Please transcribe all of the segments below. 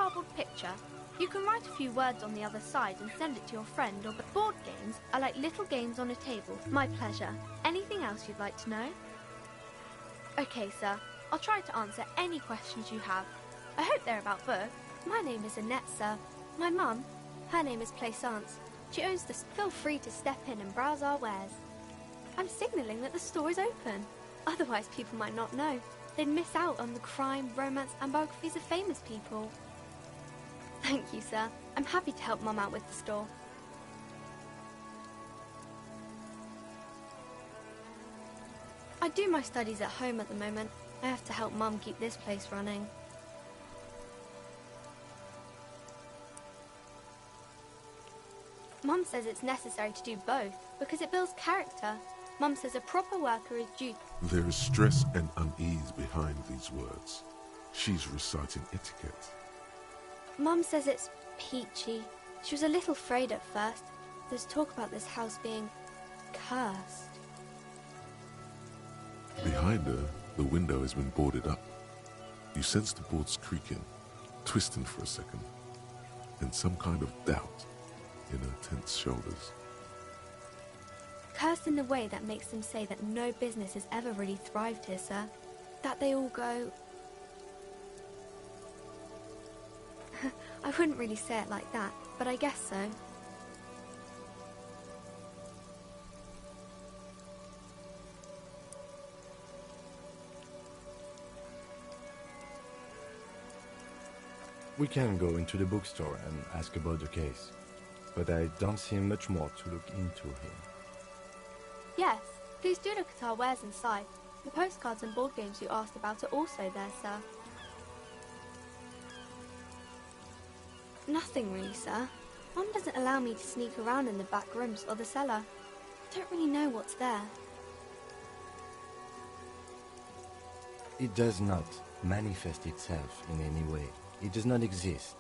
cardboard picture. You can write a few words on the other side and send it to your friend, or board games are like little games on a table. My pleasure. Anything else you'd like to know? Okay, sir. I'll try to answer any questions you have. I hope they're about books. My name is Annette, sir. My mum, her name is Plaisance. She owns this. Feel free to step in and browse our wares. I'm signalling that the store is open. Otherwise, people might not know. They'd miss out on the crime, romance, and biographies of famous people. Thank you, sir. I'm happy to help Mum out with the store. I do my studies at home at the moment. I have to help Mum keep this place running. Mum says it's necessary to do both because it builds character. Mum says a proper worker is due. There is stress and unease behind these words. She's reciting etiquette. Mum says it's peachy. She was a little afraid at first. There's talk about this house being cursed. Behind her, the window has been boarded up. You sense the boards creaking, twisting for a second, and some kind of doubt in her tense shoulders. Cursed in a way that makes them say that no business has ever really thrived here, sir. That they all go... I wouldn't really say it like that, but I guess so. We can go into the bookstore and ask about the case, but I don't see much more to look into here. Yes, please do look at our wares inside. The postcards and board games you asked about are also there, sir. Nothing really, sir. Mum doesn't allow me to sneak around in the back rooms or the cellar. I don't really know what's there. It does not manifest itself in any way. It does not exist.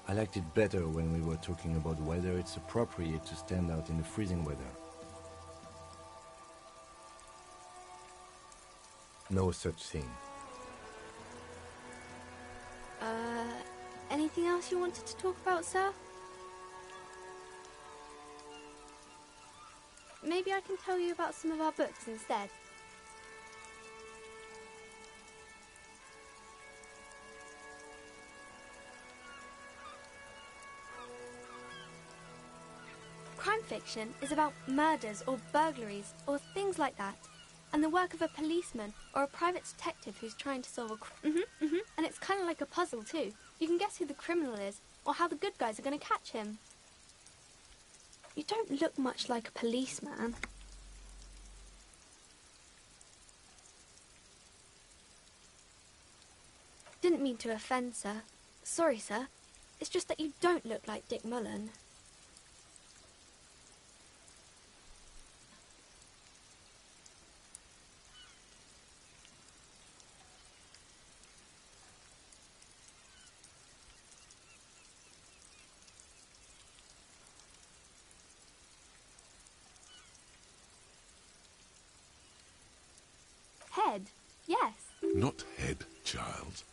I liked it better when we were talking about whether it's appropriate to stand out in the freezing weather. No such thing. Anything else you wanted to talk about, sir? Maybe I can tell you about some of our books instead. Crime fiction is about murders or burglaries or things like that, and the work of a policeman or a private detective who's trying to solve a and it's kind of like a puzzle too. You can guess who the criminal is or how the good guys are going to catch him. You don't look much like a policeman. Didn't mean to offend, sir. Sorry, sir. It's just that you don't look like Dick Mullen. Head, yes. Not head, child.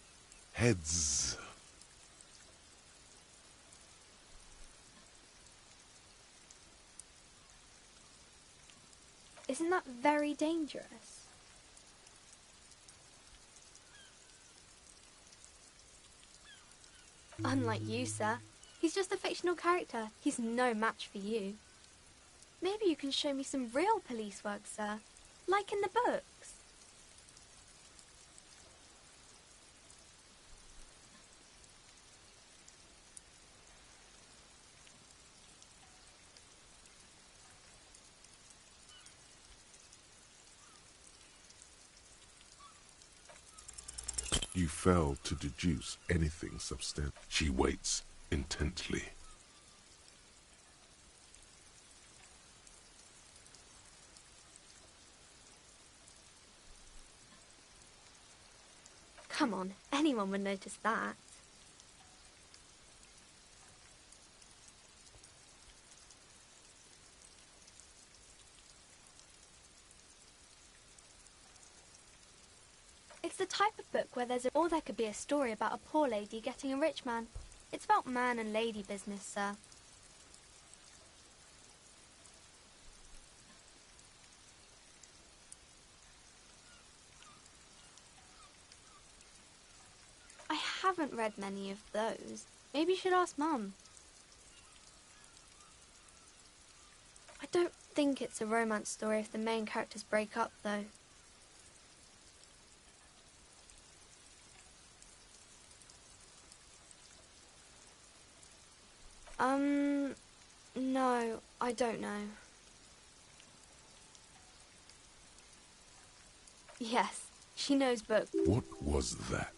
Heads. Isn't that very dangerous? Unlike you, sir. He's just a fictional character. He's no match for you. Maybe you can show me some real police work, sir. Like in the books. You fail to deduce anything substantial. She waits intently. Come on, anyone would notice that. It's the type of book where or there could be a story about a poor lady getting a rich man. It's about man and lady business, sir. I haven't read many of those. Maybe you should ask Mum. I don't think it's a romance story if the main characters break up, though. No, I don't know. Yes, she knows books. What was that?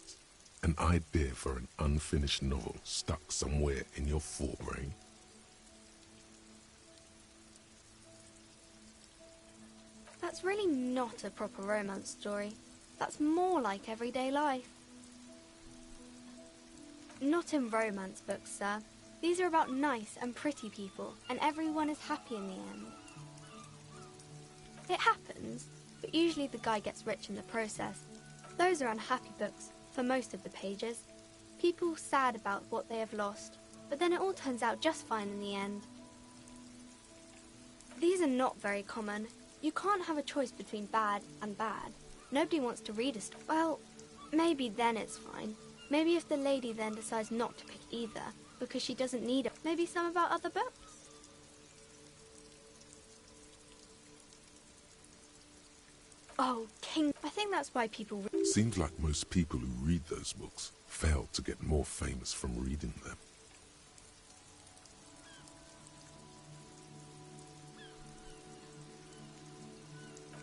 An idea for an unfinished novel stuck somewhere in your forebrain? That's really not a proper romance story. That's more like everyday life. Not in romance books, sir. These are about nice and pretty people, and everyone is happy in the end. It happens, but usually the guy gets rich in the process. Those are unhappy books, for most of the pages. People sad about what they have lost, but then it all turns out just fine in the end. These are not very common. You can't have a choice between bad and bad. Nobody wants to read a story. Well, maybe then it's fine. Maybe if the lady then decides not to pick either, because she doesn't need it. Maybe some about other books. Oh, King. I think that's why people... Seems like most people who read those books fail to get more famous from reading them.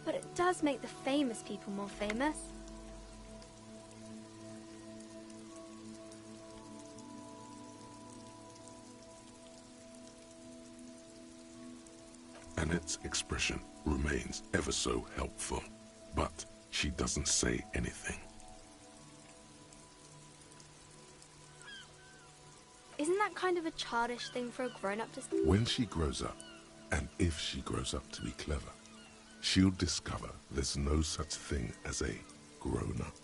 But it does make the famous people more famous. Annette's expression remains ever so helpful, but she doesn't say anything. Isn't that kind of a childish thing for a grown-up to say? When she grows up, and if she grows up to be clever, she'll discover there's no such thing as a grown-up.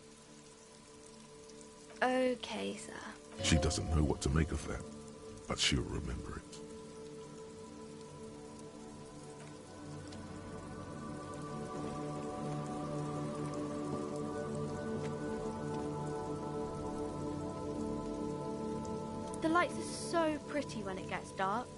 Okay, sir. She doesn't know what to make of that, but she'll remember it. The lights are so pretty when it gets dark.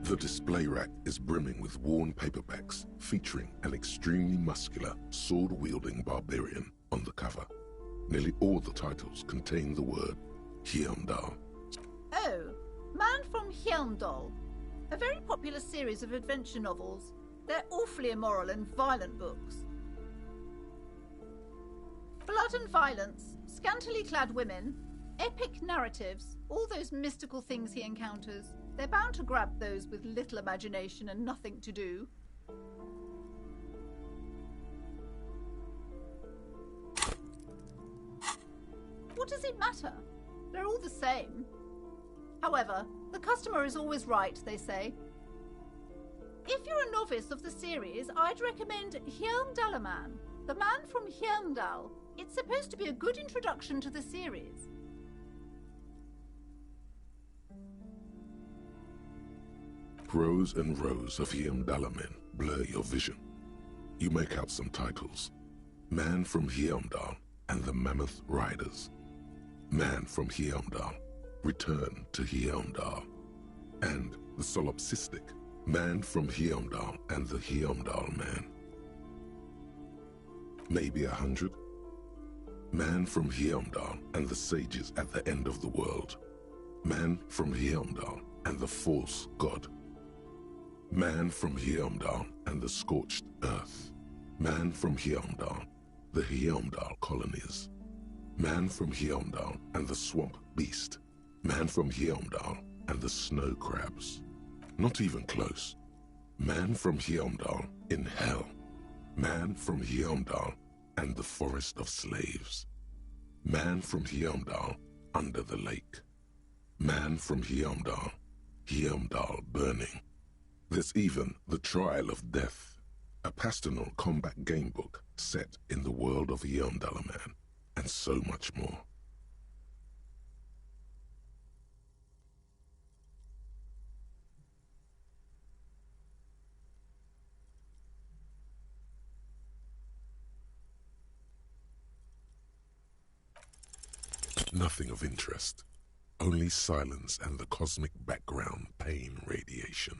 The display rack is brimming with worn paperbacks featuring an extremely muscular, sword-wielding barbarian on the cover. Nearly all the titles contain the word Heimdall. Oh, Man from Heimdall. A very popular series of adventure novels. They're awfully immoral and violent books. Blood and violence, scantily clad women, epic narratives, all those mystical things he encounters. They're bound to grab those with little imagination and nothing to do. What does it matter? They're all the same. However, the customer is always right, they say. If you're a novice of the series, I'd recommend Heimdallaman, the Man from Heimdall. It's supposed to be a good introduction to the series. Rows and rows of Heimdallamen blur your vision. You make out some titles. Man from Heimdall and the Mammoth Riders. Man from Heimdall, Return to Heimdall. and the solipsistic, Man from Heimdall and the Heimdall Man. Maybe 100. Man from Heimdall and the sages at the end of the world. Man from Heimdall and the false god. Man from Heimdall and the scorched earth. Man from Heimdall, the Heimdall colonies. Man from Heimdall and the swamp beast. Man from Heimdall and the snow crabs. Not even close. Man from Heimdall in hell. Man from Heimdall and the forest of slaves. Man from Heimdall under the lake. Man from Heimdall, Heimdall burning. There's even The Trial of Death, a pastoral combat game book set in the world of Heimdall Man, and so much more. Nothing of interest. Only silence and the cosmic background pain radiation.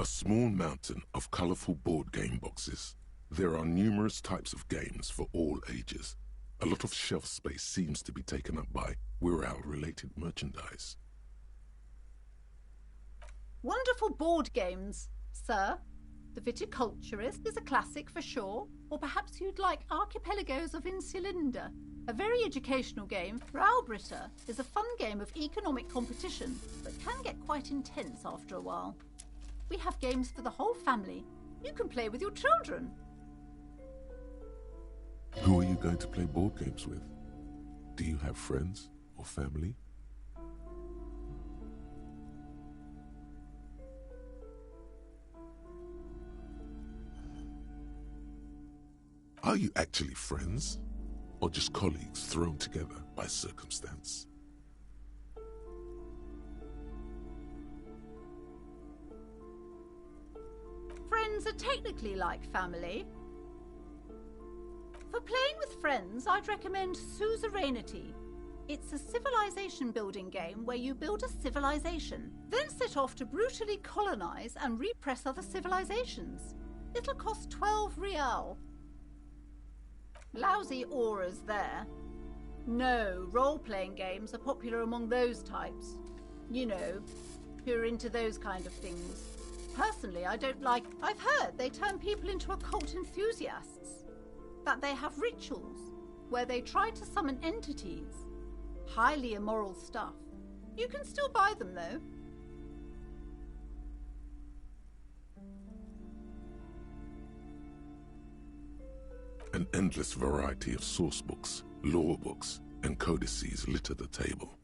A small mountain of colorful board game boxes. There are numerous types of games for all ages. A lot of shelf space seems to be taken up by Wirral-related merchandise. Wonderful board games, sir. The Viticulturist is a classic for sure, or perhaps you'd like Archipelagos of Insulinda, a very educational game. Raubritter is a fun game of economic competition, but can get quite intense after a while. We have games for the whole family. You can play with your children. Who are you going to play board games with? Do you have friends or family? Are you actually friends, or just colleagues thrown together by circumstance? Friends are technically like family. For playing with friends, I'd recommend Suzerainty. It's a civilization building game where you build a civilization, then set off to brutally colonize and repress other civilizations. It'll cost 12 real. Lousy auras there. No, role-playing games are popular among those types. You know, who are into those kind of things. Personally, I don't like... I've heard they turn people into occult enthusiasts. That they have rituals where they try to summon entities. Highly immoral stuff. You can still buy them, though. An endless variety of source books, lore books, and codices litter the table.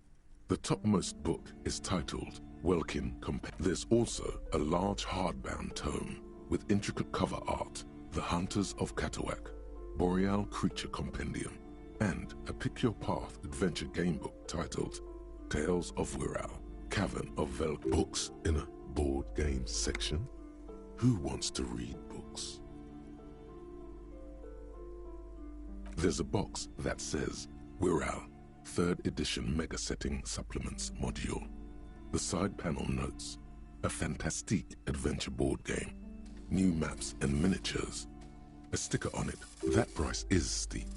The topmost book is titled Welkin Compendium. There's also a large hardbound tome with intricate cover art, The Hunters of Katawak, Boreal Creature Compendium, and a Pick Your Path adventure game book titled Tales of Wirral, Cavern of Velk. Books in a board game section? Who wants to read books? There's a box that says Wirral, 3rd edition Mega Setting Supplements Module. The side panel notes, a fantastique adventure board game, new maps and miniatures. A sticker on it. That price is steep,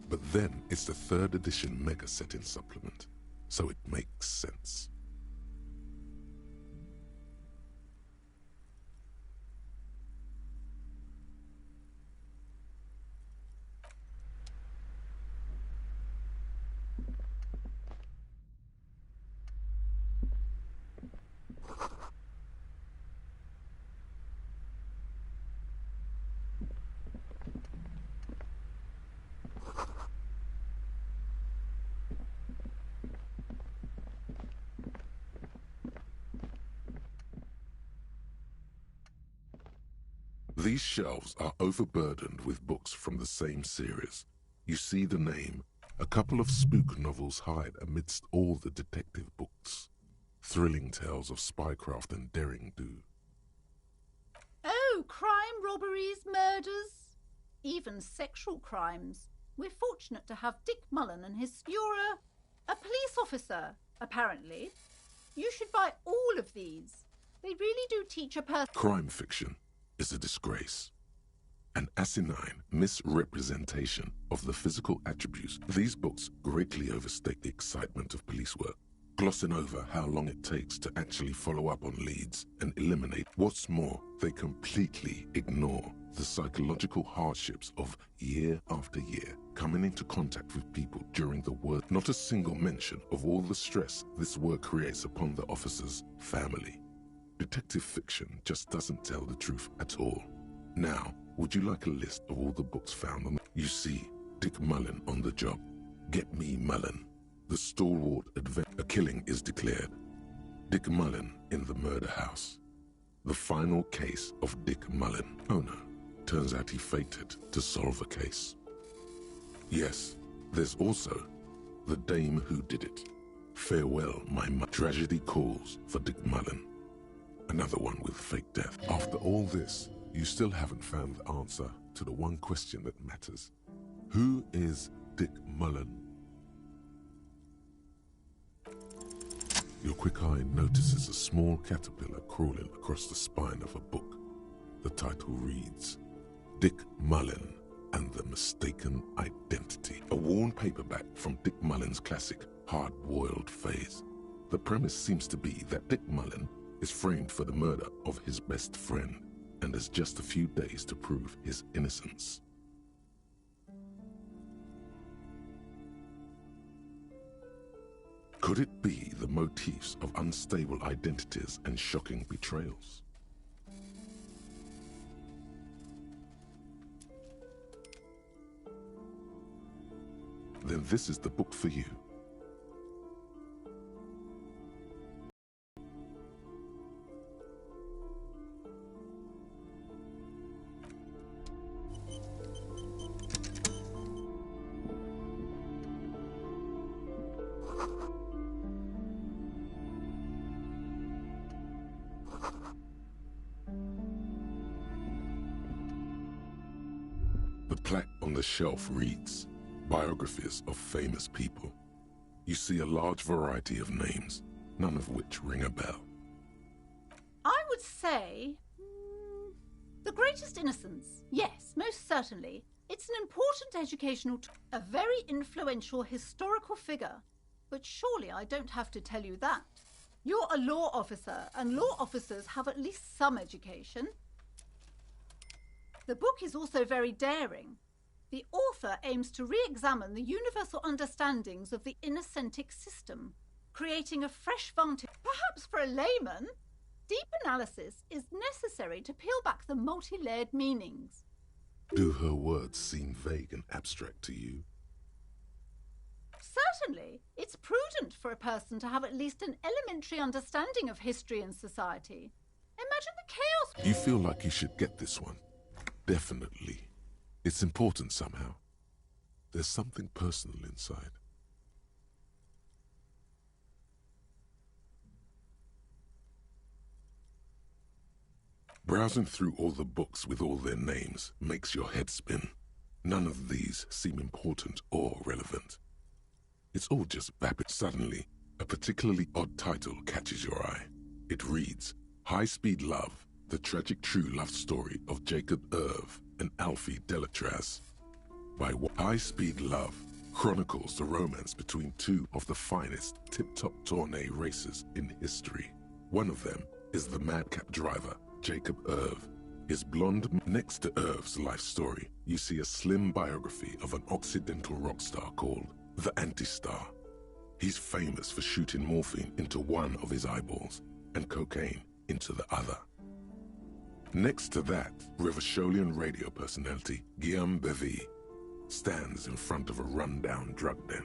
but then it's the 3rd edition Mega Setting Supplement, so it makes sense. These shelves are overburdened with books from the same series. You see the name. A couple of spook novels hide amidst all the detective books. thrilling tales of spycraft and daring do. Oh, crime, robberies, murders, even sexual crimes. We're fortunate to have Dick Mullen and his... You're a police officer, apparently. You should buy all of these. They really do teach a person... Crime fiction is a disgrace. An asinine misrepresentation of the physical attributes. These books greatly overstate the excitement of police work, glossing over how long it takes to actually follow up on leads and eliminate. What's more, they completely ignore the psychological hardships of year after year coming into contact with people during the work. Not a single mention of all the stress this work creates upon the officer's family. Detective fiction just doesn't tell the truth at all. Now, would you like a list of all the books found on... You see, Dick Mullen on the job. Get me Mullen. The stalwart a killing is declared. Dick Mullen in the murder house. The final case of Dick Mullen. Oh no, turns out he fainted to solve a case. Yes, there's also The Dame Who Did It. Farewell, my tragedy calls for Dick Mullen. Another one with fake death. After all this, you still haven't found the answer to the one question that matters. Who is Dick Mullen? Your quick eye notices a small caterpillar crawling across the spine of a book. The title reads, Dick Mullen and the Mistaken Identity. A worn paperback from Dick Mullen's classic hard-boiled phase. The premise seems to be that Dick Mullen is framed for the murder of his best friend and has just a few days to prove his innocence. Could it be the motifs of unstable identities and shocking betrayals? Then this is the book for you. The plaque on the shelf reads, Biographies of Famous People. You see a large variety of names, none of which ring a bell. I would say... The Greatest Innocence. Yes, most certainly. It's an important educational a very influential historical figure. But surely I don't have to tell you that. You're a law officer, and law officers have at least some education. The book is also very daring. The author aims to re-examine the universal understandings of the innocentic system, creating a fresh vantage. Perhaps for a layman, deep analysis is necessary to peel back the multi-layered meanings. Do her words seem vague and abstract to you? Certainly, it's prudent for a person to have at least an elementary understanding of history and society. Imagine the chaos. You feel like you should get this one. Definitely. It's important somehow. There's something personal inside. Browsing through all the books with all their names makes your head spin. None of these seem important or relevant. It's all just vapid. Suddenly, a particularly odd title catches your eye. It reads, High-Speed Love, the tragic true love story of Jacob Irv and Alfie Delatraz. By High-Speed Love chronicles the romance between two of the finest tip-top tourney racers in history. One of them is the madcap driver, Jacob Irv. His blonde. Next to Irv's life story, you see a slim biography of an Occidental rock star called the Anti-Star. He's famous for shooting morphine into one of his eyeballs and cocaine into the other. Next to that, Revacholian radio personality Guillaume Bevy stands in front of a run-down drug den.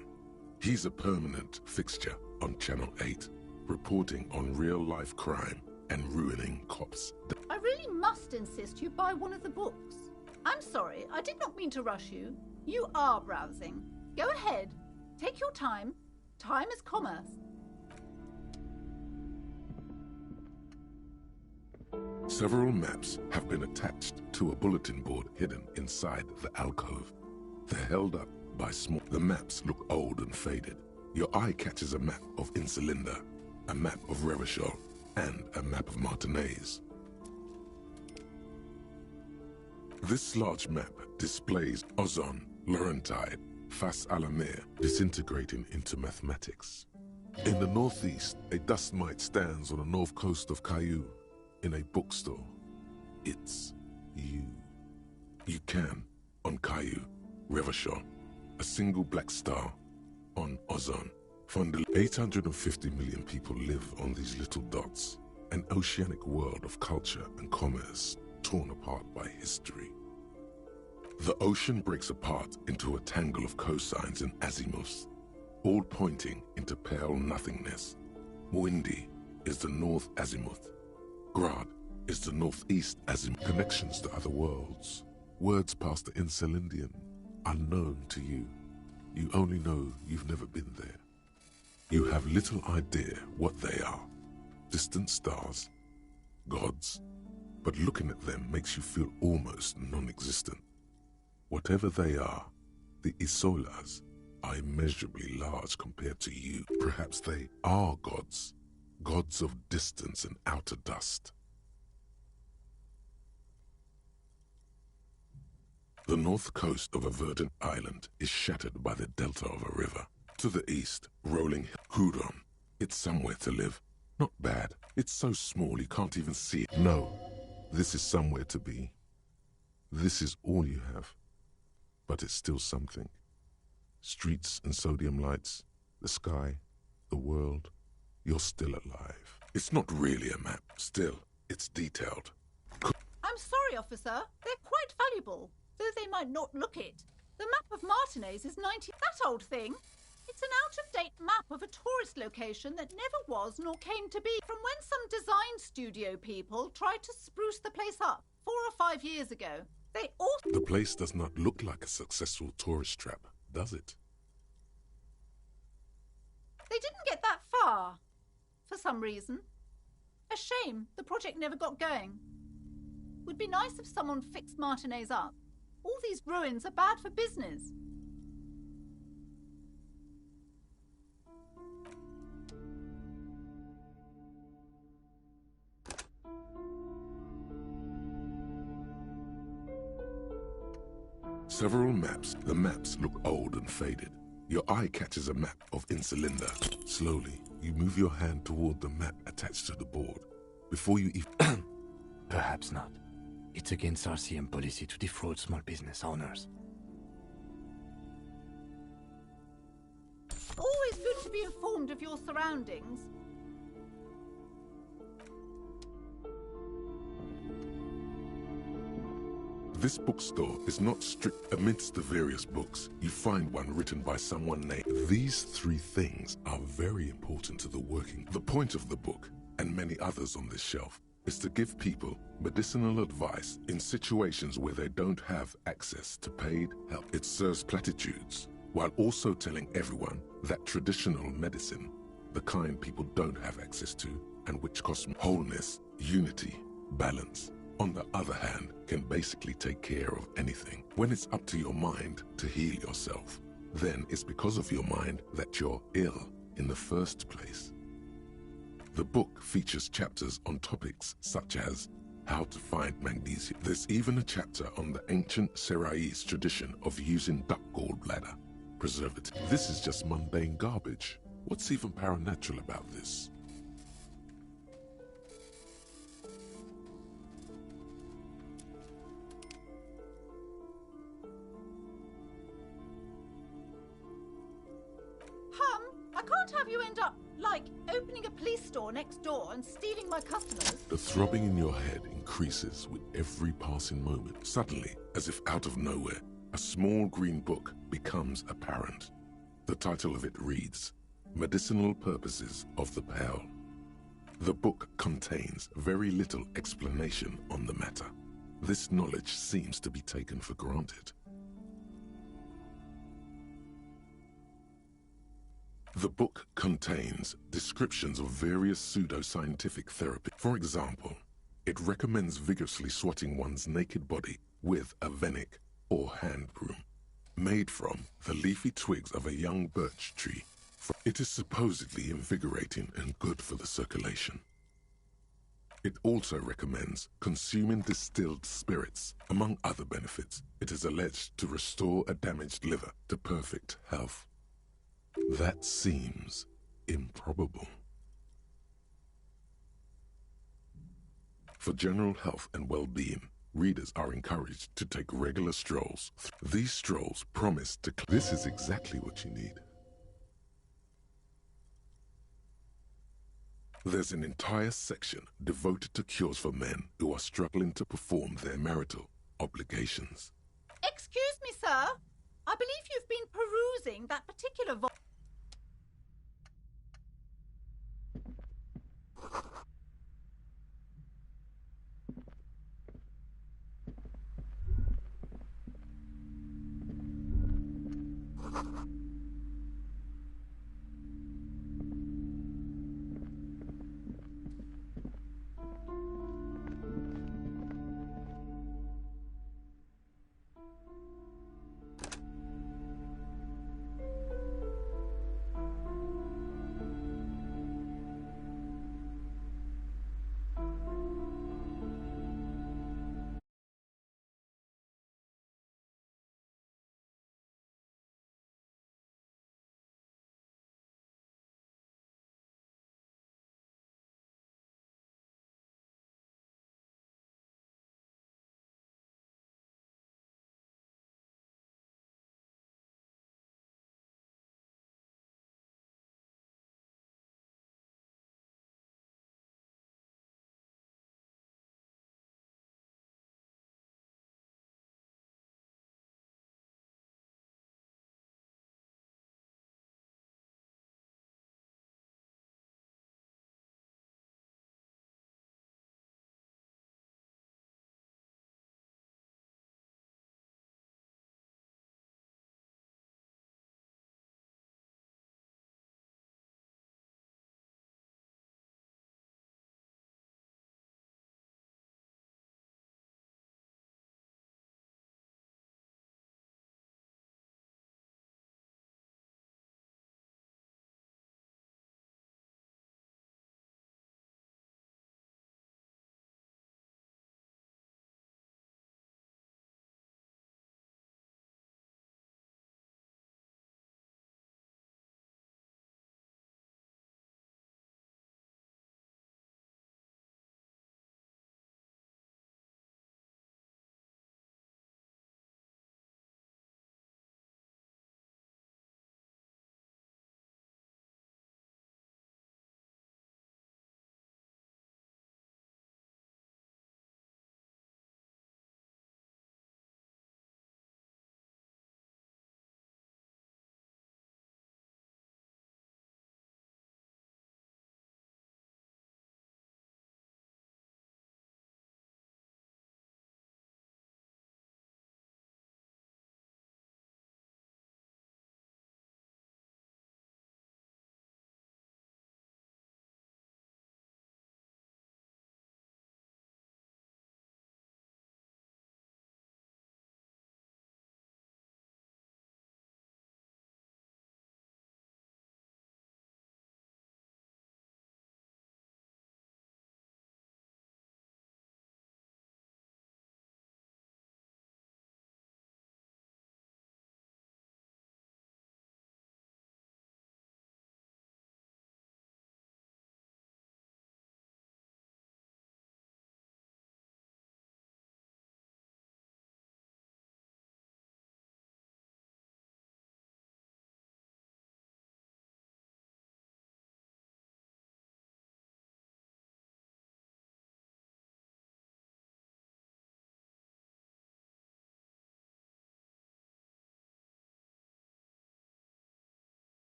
He's a permanent fixture on Channel 8, reporting on real-life crime and ruining cops. I really must insist you buy one of the books. I'm sorry, I did not mean to rush you. You are browsing. Go ahead. Take your time. Time is commerce. Several maps have been attached to a bulletin board hidden inside the alcove. They're held up by small... The maps look old and faded. Your eye catches a map of Insulinda, a map of Revachol, and a map of Martinez. This large map displays Ozon, Laurentide, Fas Alamir disintegrating into mathematics. In the northeast, a dust mite stands on the north coast of Caillou in a bookstore. It's you. You can, on Caillou, Revachol, a single black star on Ozon. From the 850 million people live on these little dots, an oceanic world of culture and commerce torn apart by history. The ocean breaks apart into a tangle of cosines and azimuths, all pointing into pale nothingness. Windy is the north azimuth. Grad is the northeast azimuth. Connections to other worlds. Words past the Insulindian, unknown to you. You only know you've never been there. You have little idea what they are. Distant stars, gods, but looking at them makes you feel almost non-existent. Whatever they are, the Isolas are immeasurably large compared to you. Perhaps they are gods, gods of distance and outer dust. The north coast of a verdant island is shattered by the delta of a river. To the east, rolling Huron. It's somewhere to live. Not bad. It's so small you can't even see it. No, this is somewhere to be. This is all you have. But it's still something. Streets and sodium lights, the sky, the world. You're still alive. It's not really a map. Still, it's detailed. I'm sorry, officer. They're quite valuable, though they might not look it. The map of Martinez is 90... That old thing? It's an out-of-date map of a tourist location that never was nor came to be. From when some design studio people tried to spruce the place up 4 or 5 years ago. They also... The place does not look like a successful tourist trap, does it? They didn't get that far, for some reason. A shame the project never got going. Would be nice if someone fixed Martinez up. All these ruins are bad for business. Several maps. The maps look old and faded. Your eye catches a map of Insulinda. Slowly, you move your hand toward the map attached to the board. Before you even... Perhaps not. It's against RCM policy to defraud small business owners. Always good to be informed of your surroundings. This bookstore is not strict. Amidst the various books, you find one written by someone named... These 3 things are very important to the working. The point of the book, and many others on this shelf, is to give people medicinal advice in situations where they don't have access to paid help. It serves platitudes, while also telling everyone that traditional medicine, the kind people don't have access to, and which costs wholeness, unity, balance, on the other hand, can basically take care of anything. When it's up to your mind to heal yourself, then it's because of your mind that you're ill in the first place. The book features chapters on topics such as how to find magnesium. There's even a chapter on the ancient Seraïs tradition of using duck gallbladder preservative. This is just mundane garbage. What's even paranatural about this? I can't have you end up, like, opening a police store next door and stealing my customers. The throbbing in your head increases with every passing moment. Suddenly, as if out of nowhere, a small green book becomes apparent. The title of it reads, Medicinal Purposes of the Pearl. The book contains very little explanation on the matter. This knowledge seems to be taken for granted. The book contains descriptions of various pseudoscientific therapy. For example, It recommends vigorously swatting one's naked body with a venik, or hand broom, made from the leafy twigs of a young birch tree. It is supposedly invigorating and good for the circulation. It also recommends consuming distilled spirits. Among other benefits, it is alleged to restore a damaged liver to perfect health. That seems improbable. For general health and well-being, readers are encouraged to take regular strolls. These strolls promise to... This is exactly what you need. There's an entire section devoted to cures for men who are struggling to perform their marital obligations. Excuse me, sir. I believe you've been perusing that particular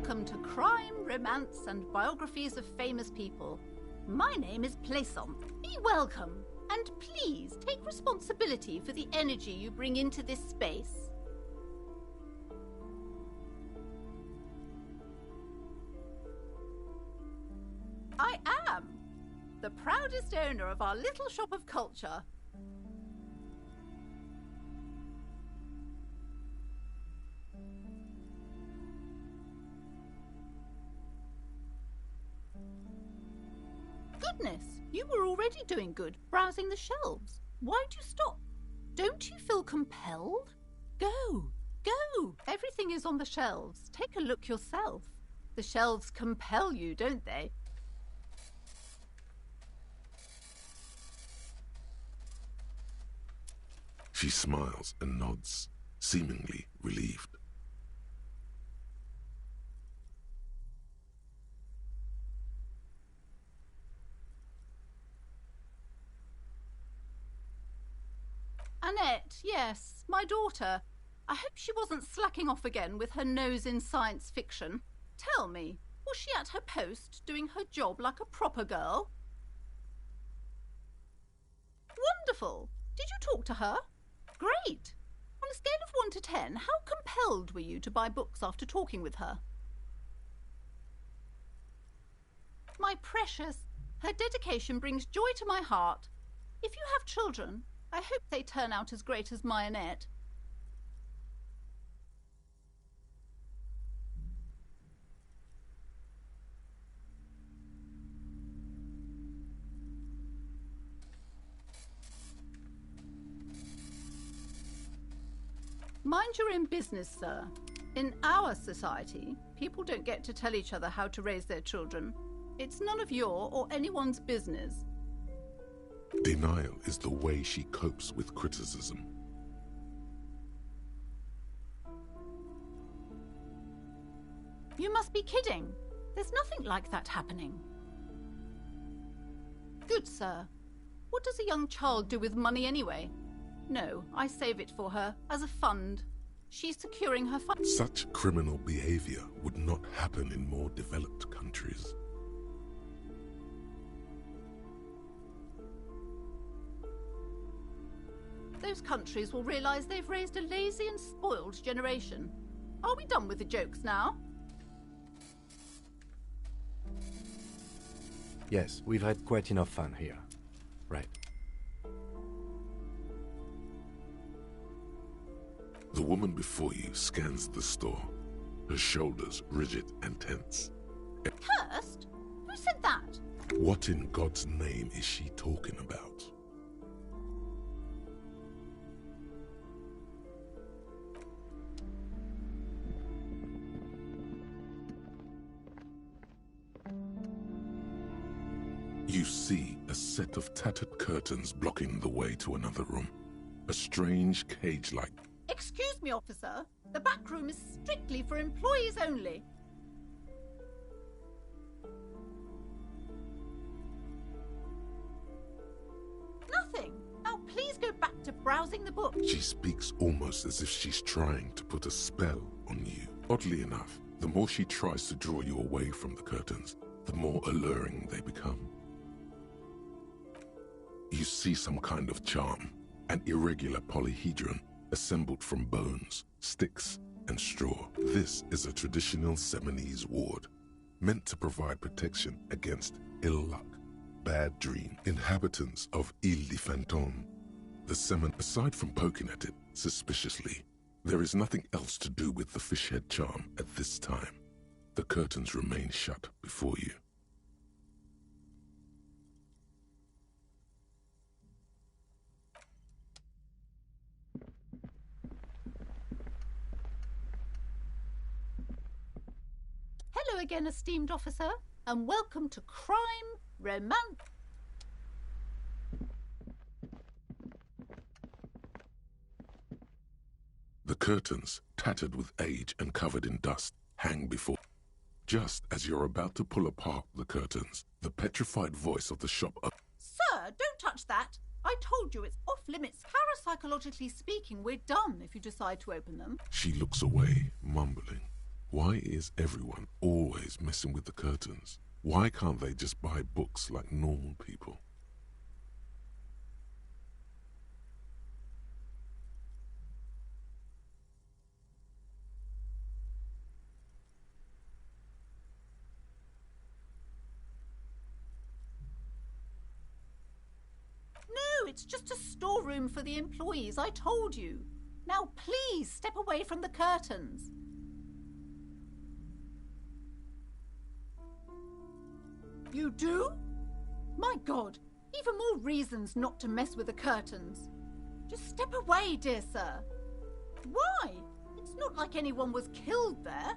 Welcome to Crime, Romance, and Biographies of Famous People. My name is Plaisant. Be welcome, and please take responsibility for the energy you bring into this space. I am the proudest owner of our little shop of culture. Goodness, you were already doing good, browsing the shelves. Why'd you stop? Don't you feel compelled? Go, go! Everything is on the shelves. Take a look yourself. The shelves compel you, don't they? She smiles and nods, seemingly relieved. Annette, yes, my daughter. I hope she wasn't slacking off again with her nose in science fiction. Tell me, was she at her post, doing her job like a proper girl? Wonderful! Did you talk to her? Great! On a scale of 1 to 10, how compelled were you to buy books after talking with her? My precious, her dedication brings joy to my heart. If you have children, I hope they turn out as great as my Annette. Mind your own business, sir. In our society, people don't get to tell each other how to raise their children. It's none of your or anyone's business. Denial is the way she copes with criticism. You must be kidding. There's nothing like that happening. Good, sir. What does a young child do with money anyway? No, I save it for her as a fund. She's securing her fund. Such criminal behavior would not happen in more developed countries. Those countries will realize they've raised a lazy and spoiled generation. Are we done with the jokes now? Yes, we've had quite enough fun here. Right. The woman before you scans the store, her shoulders rigid and tense. Cursed? Who said that? What in God's name is she talking about? You see a set of tattered curtains blocking the way to another room. A strange cage-like. Excuse me, officer. The back room is strictly for employees only. Nothing. Now please go back to browsing the book. She speaks almost as if she's trying to put a spell on you. Oddly enough, the more she tries to draw you away from the curtains, the more alluring they become. You see some kind of charm, an irregular polyhedron assembled from bones, sticks, and straw. This is a traditional Seminese ward, meant to provide protection against ill luck, bad dream. Inhabitants of Ile de Fantôme. The Semin, aside from poking at it suspiciously, there is nothing else to do with the fish head charm at this time. The curtains remain shut before you. Hello again, esteemed officer, and welcome to Crime, Romance. The curtains, tattered with age and covered in dust, hang before. Just as you're about to pull apart the curtains, the petrified voice of the shop. Sir, don't touch that. I told you it's off limits. Parapsychologically speaking, we're done if you decide to open them. She looks away, mumbling. Why is everyone always messing with the curtains? Why can't they just buy books like normal people? No, it's just a storeroom for the employees, I told you. Now please step away from the curtains. You do? My God, even more reasons not to mess with the curtains. Just step away, dear sir. Why? It's not like anyone was killed there.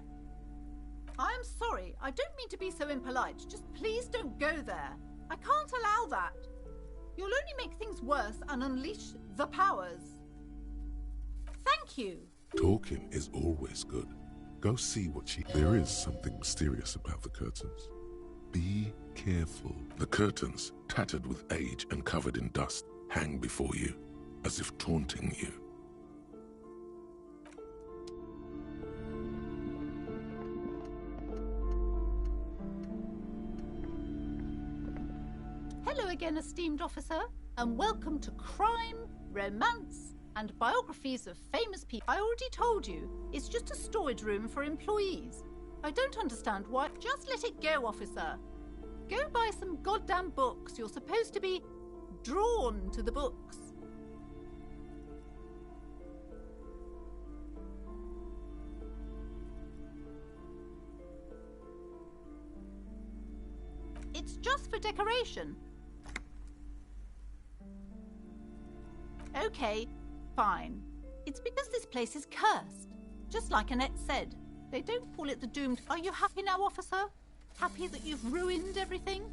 I am sorry, I don't mean to be so impolite. Just please don't go there. I can't allow that. You'll only make things worse and unleash the powers. Thank you. Talking is always good. Go see what she... There is something mysterious about the curtains. Be careful. The curtains, tattered with age and covered in dust, hang before you, as if taunting you. Hello again, esteemed officer, and welcome to Crime, Romance, and Biographies of Famous People. I already told you, it's just a storage room for employees. I don't understand why. Just let it go, officer. Go buy some goddamn books. You're supposed to be drawn to the books. It's just for decoration. Okay, fine. It's because this place is cursed. Just like Annette said. They don't call it the doomed... Are you happy now, officer? Happy that you've ruined everything?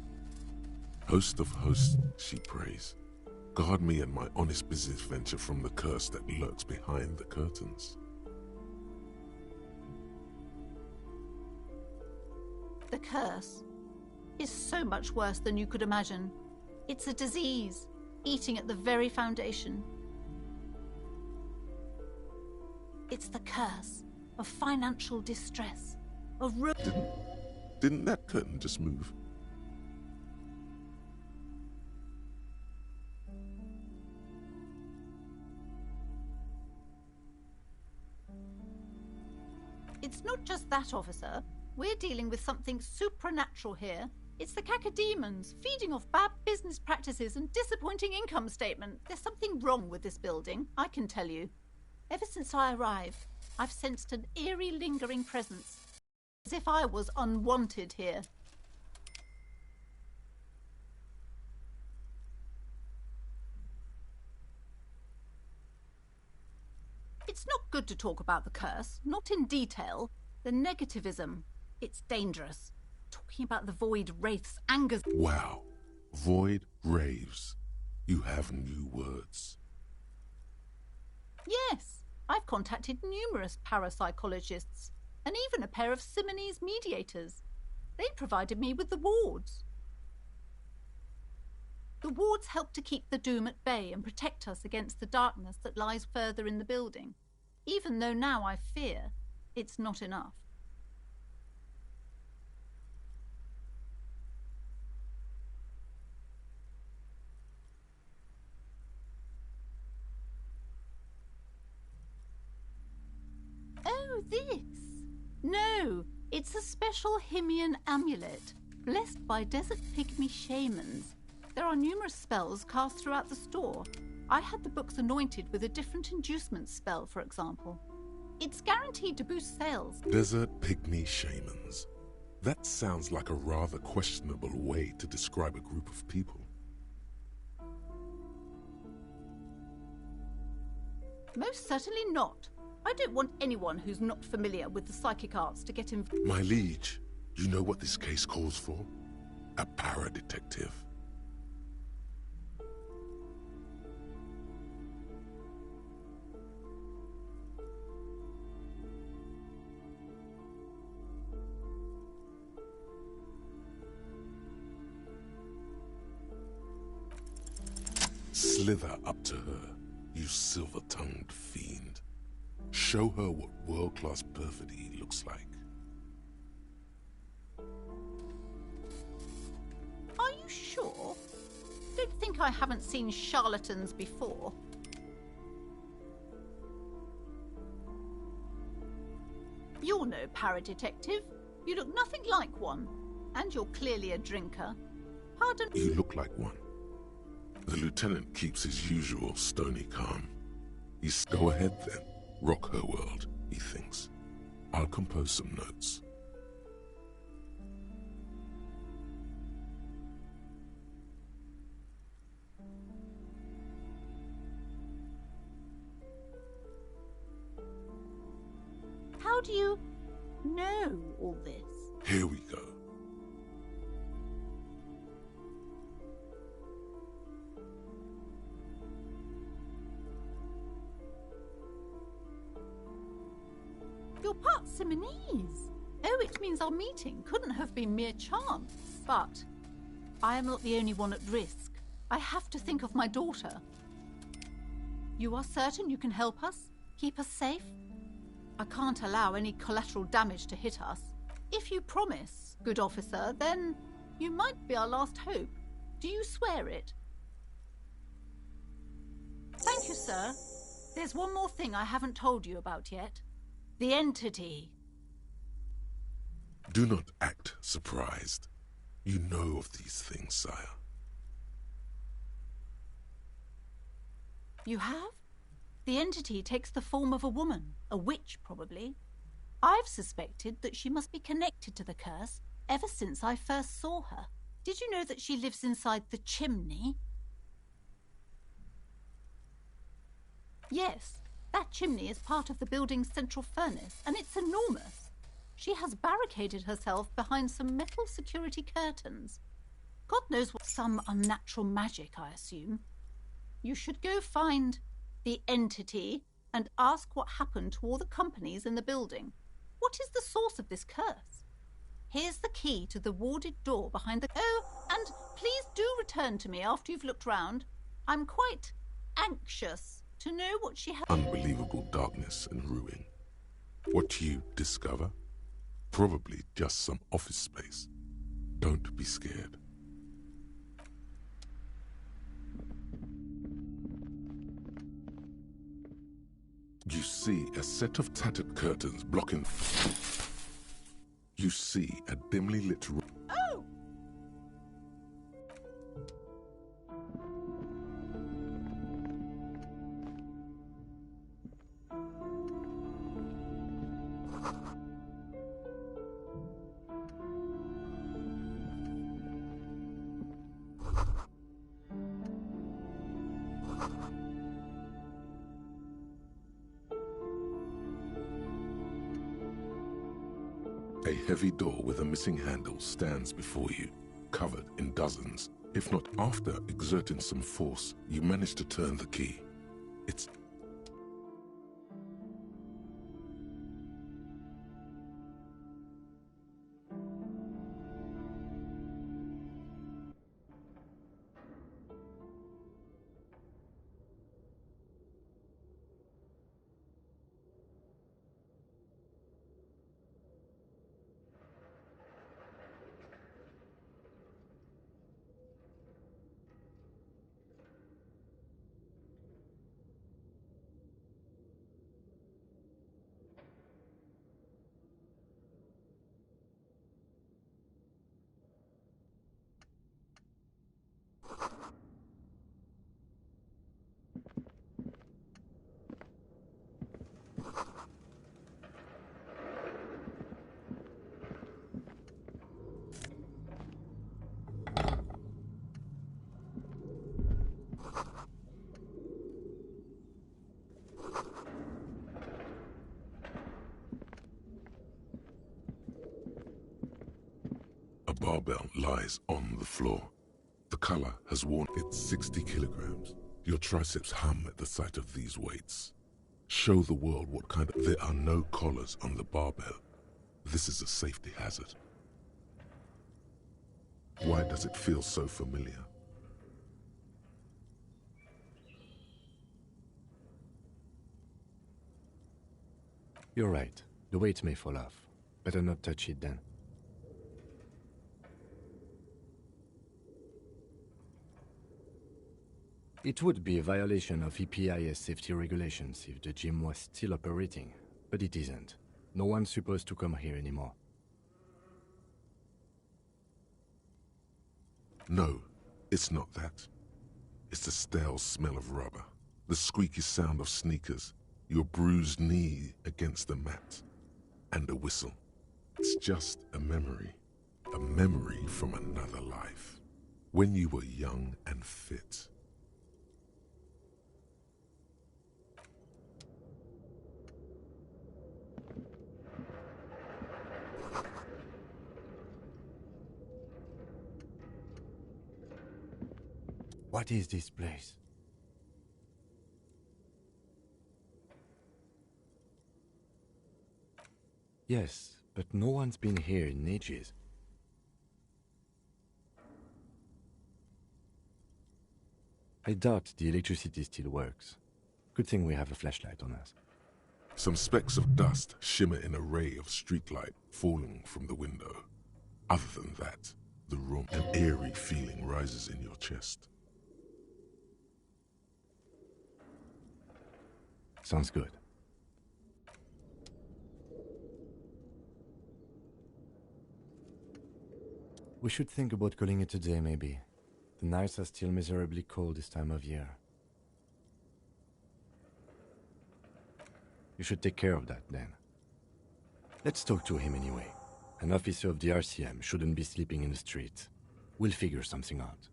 Host of hosts, she prays. Guard me and my honest business venture from the curse that lurks behind the curtains. The curse is so much worse than you could imagine. It's a disease, eating at the very foundation. It's the curse of financial distress, of Didn't that curtain just move? It's not just that, officer. We're dealing with something supernatural here. It's the cacodemons, feeding off bad business practices and disappointing income statement. There's something wrong with this building, I can tell you. Ever since I arrived, I've sensed an eerie, lingering presence, as if I was unwanted here. It's not good to talk about the curse, not in detail. The negativism, it's dangerous. Talking about the void wraiths angers... Wow. Void raves. You have new words. Yes, I've contacted numerous parapsychologists and even a pair of Simonese mediators. They provided me with the wards. The wards help to keep the doom at bay and protect us against the darkness that lies further in the building, even though now I fear it's not enough. Oh, this? No, it's a special Himian amulet, blessed by desert pygmy shamans. There are numerous spells cast throughout the store. I had the books anointed with a different inducement spell, for example. It's guaranteed to boost sales. Desert pygmy shamans. That sounds like a rather questionable way to describe a group of people. Most certainly not. I don't want anyone who's not familiar with the psychic arts to get involved. My liege, you know what this case calls for? A para-detective. Slither up to her, you silver-tongued fiend. Show her what world-class perfidy looks like. think I haven't seen charlatans before. You're no para-detective. You look nothing like one. And you're clearly a drinker. Pardon? You look like one. The lieutenant keeps his usual stony calm. He's go ahead then. Rock her world, he thinks. I'll compose some notes. How do you know all this? Here we go. You're part Simonese. Oh, it means our meeting couldn't have been mere chance. But I am not the only one at risk. I have to think of my daughter. You are certain you can help us? Keep us safe? I can't allow any collateral damage to hit us. If you promise, good officer, then you might be our last hope. Do you swear it? Thank you, sir. There's one more thing I haven't told you about yet. The entity. Do not act surprised. You know of these things, sire. You have? The entity takes the form of a woman, a witch probably. I've suspected that she must be connected to the curse ever since I first saw her. Did you know that she lives inside the chimney? Yes, that chimney is part of the building's central furnace, and it's enormous. She has barricaded herself behind some metal security curtains. God knows what, some unnatural magic, I assume. You should go find the entity and ask what happened to all the companies in the building. What is the source of this curse? Here's the key to the warded door behind the... Oh, and please do return to me after you've looked round. I'm quite anxious to know what she has... Unbelievable darkness and ruin. What you discover? Probably just some office space. Don't be scared. You see a set of tattered curtains blocking... You see a dimly lit room. Oh! A heavy door with a missing handle stands before you, covered in dozens. If not, after exerting some force, you manage to turn the key. It's... A barbell lies on the floor. The color has worn its 60 kilograms. Your triceps hum at the sight of these weights. Show the world what kind of... There are no collars on the barbell. This is a safety hazard. Why does it feel so familiar? You're right. The weight may fall off. Better not touch it then. It would be a violation of EPIS safety regulations if the gym was still operating, but it isn't. No one's supposed to come here anymore. No, it's not that. It's the stale smell of rubber, the squeaky sound of sneakers, your bruised knee against the mat, and a whistle. It's just a memory from another life, when you were young and fit. What is this place? Yes, but no one's been here in ages. I doubt the electricity still works. Good thing we have a flashlight on us. Some specks of dust shimmer in a ray of streetlight falling from the window. Other than that, the room, an eerie feeling rises in your chest. Sounds good. We should think about calling it a day, maybe. The nights are still miserably cold this time of year. You should take care of that, then. Let's talk to him anyway. An officer of the RCM shouldn't be sleeping in the street. We'll figure something out.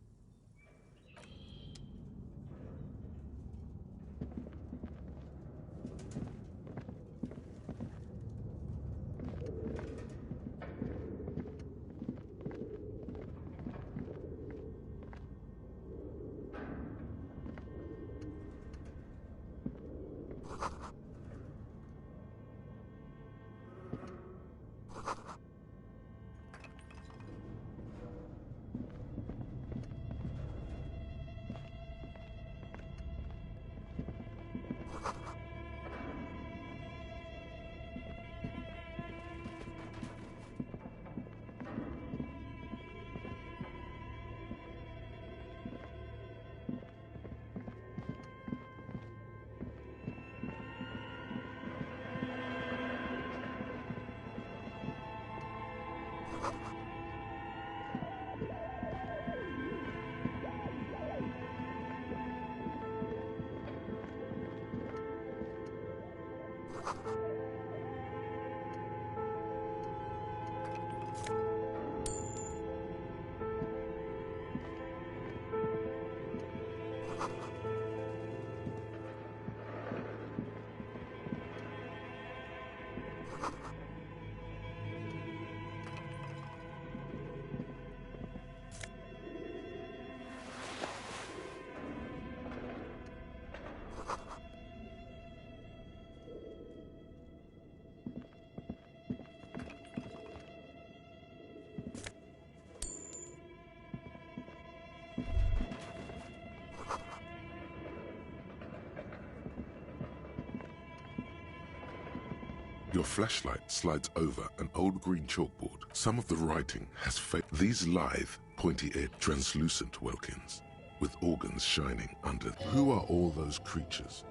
Your flashlight slides over an old green chalkboard. Some of the writing has faded. These lithe, pointy-edged, translucent Welkins, with organs shining under. Who are all those creatures?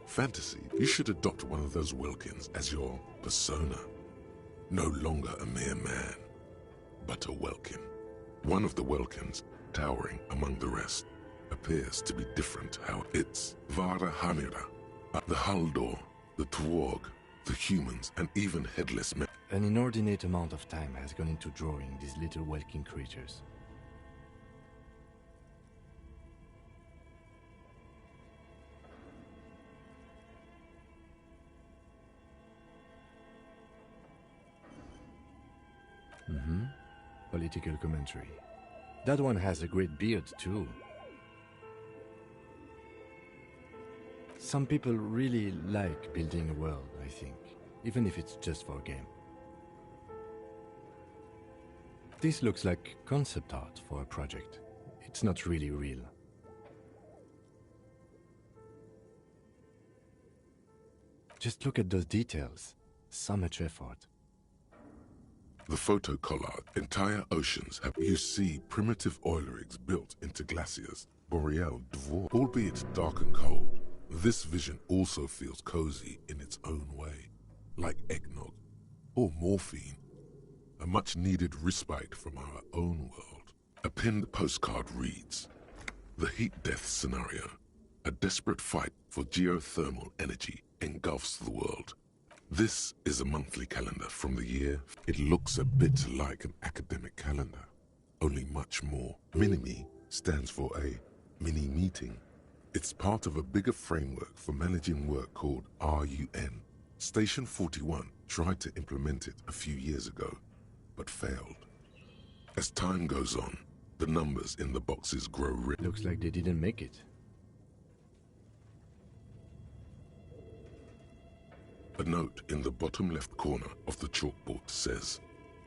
Fantasy, you should adopt one of those Welkins as your persona. No longer a mere man, but a Welkin. One of the Welkins, towering among the rest, appears to be different how it's Vara Hamira, the Haldor, the Twarg, the humans, and even headless men. An inordinate amount of time has gone into drawing these little Welkin creatures. Political commentary. That one has a great beard, too. Some people really like building a world, I think, even if it's just for a game. This looks like concept art for a project. It's not really real. Just look at those details. So much effort. The photo collage, entire oceans have. You see primitive oil rigs built into glaciers, boreal dwarf. Albeit dark and cold, this vision also feels cozy in its own way, like eggnog or morphine, a much-needed respite from our own world. A pinned postcard reads, "The heat-death scenario, a desperate fight for geothermal energy engulfs the world. This is a monthly calendar from the year. It looks a bit like an academic calendar, only much more. Mini-Me stands for a mini-meeting. It's part of a bigger framework for managing work called RUN. Station 41 tried to implement it a few years ago, but failed. As time goes on, the numbers in the boxes grow rich. Looks like they didn't make it. A note in the bottom left corner of the chalkboard says,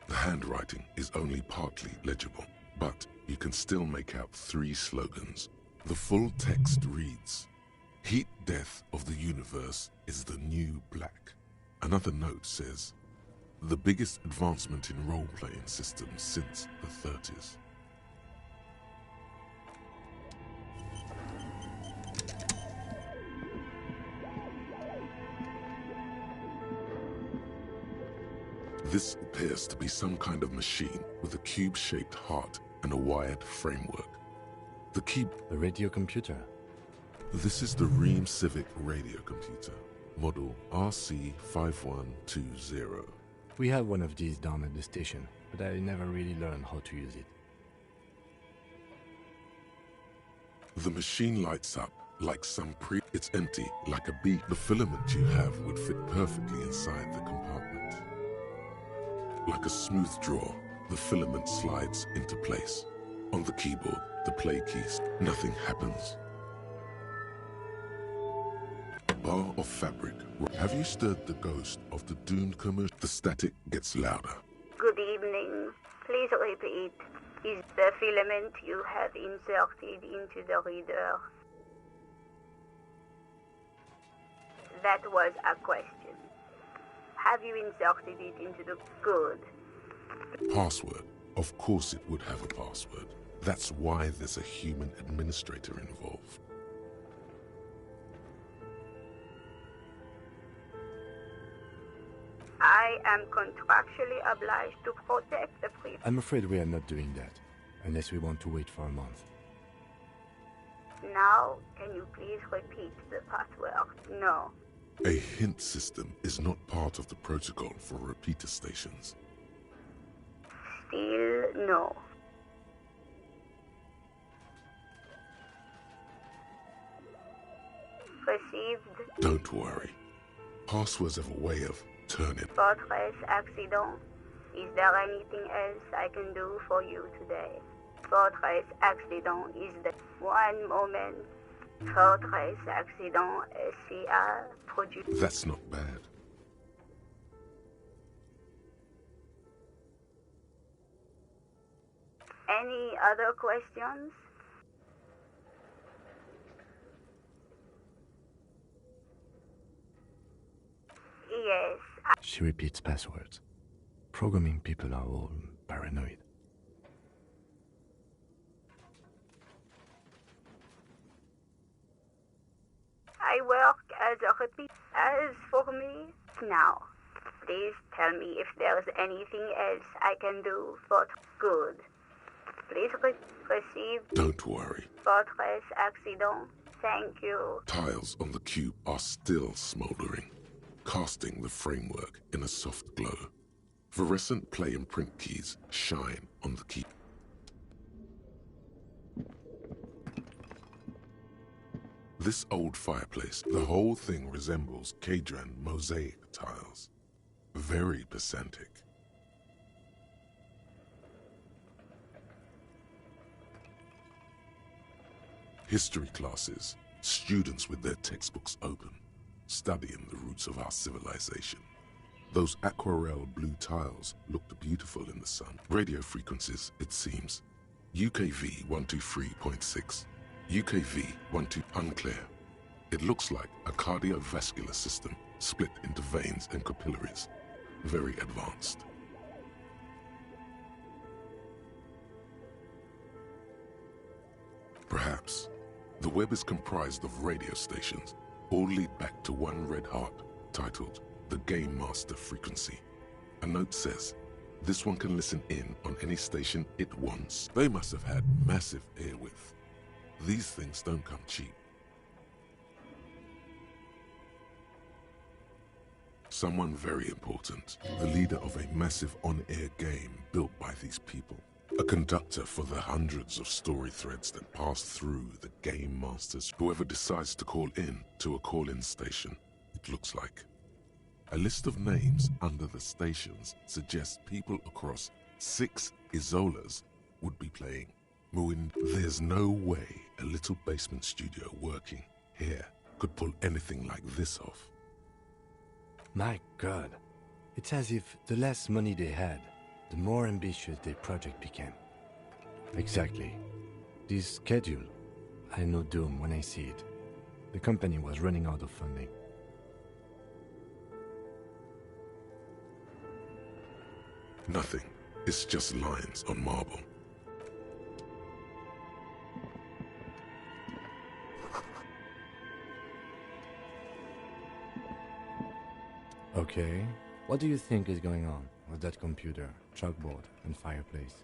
the handwriting is only partly legible, but you can still make out 3 slogans. The full text reads, "Heat death of the universe is the new black." Another note says, "The biggest advancement in role-playing systems since the 30s. This appears to be some kind of machine with a cube-shaped heart and a wired framework. The radio computer. This is the Ream Civic radio computer, model RC5120. We have one of these down at the station, but I never really learned how to use it. The machine lights up like it's empty, like a beak. The filament you have would fit perfectly inside the compartment. Like a smooth draw, the filament slides into place. On the keyboard, the play keys, nothing happens. Bar of fabric. Have you stirred the ghost of the doomed commercial? The static gets louder. Good evening. Please repeat. Is the filament you have inserted into the reader? That was a question. Have you inserted it into the good? Password. Of course it would have a password. That's why there's a human administrator involved. I am contractually obliged to protect the privacy. I'm afraid we are not doing that, unless we want to wait for a month. Now, can you please repeat the password? No. A hint system is not part of the protocol for repeater stations. Still no. Received. Don't worry. Passwords have a way of turning. Fortress accident. Is there anything else I can do for you today? Fortress accident is the one moment. Fortress accident SCA produce. That's not bad. Any other questions? Yes. She repeats passwords. Programming people are all paranoid. I work as a repeat. As for me, now, please tell me if there's anything else I can do for good. Please receive. Don't worry. Fortress accident. Thank you. Tiles on the cube are still smoldering, casting the framework in a soft glow. Fluorescent play and print keys shine on the key. This old fireplace, the whole thing resembles Cadran mosaic tiles. Very pedantic. History classes, students with their textbooks open, studying the roots of our civilization. Those aquarelle blue tiles looked beautiful in the sun. Radio frequencies, it seems. UKV 123.6. UKV 12 unclear. It looks like a cardiovascular system split into veins and capillaries. Very advanced. Perhaps The web is comprised of radio stations, all lead back to one red heart, titled the Game Master Frequency. A note says, this one can listen in on any station it wants. They must have had massive airwidth. These things don't come cheap. Someone very important, the leader of a massive on-air game built by these people. A conductor for the hundreds of story threads that pass through the Game Masters. Whoever decides to call in to a call-in station, it looks like. A list of names under the stations suggests people across 6 Isolas would be playing. Muin, there's no way a little basement studio working here could pull anything like this off. My God, it's as if the less money they had, the more ambitious their project became. Exactly. This schedule, I know doom when I see it. The company was running out of funding. Nothing. It's just lines on marble. Okay. What do you think is going on with that computer, chalkboard, and fireplace?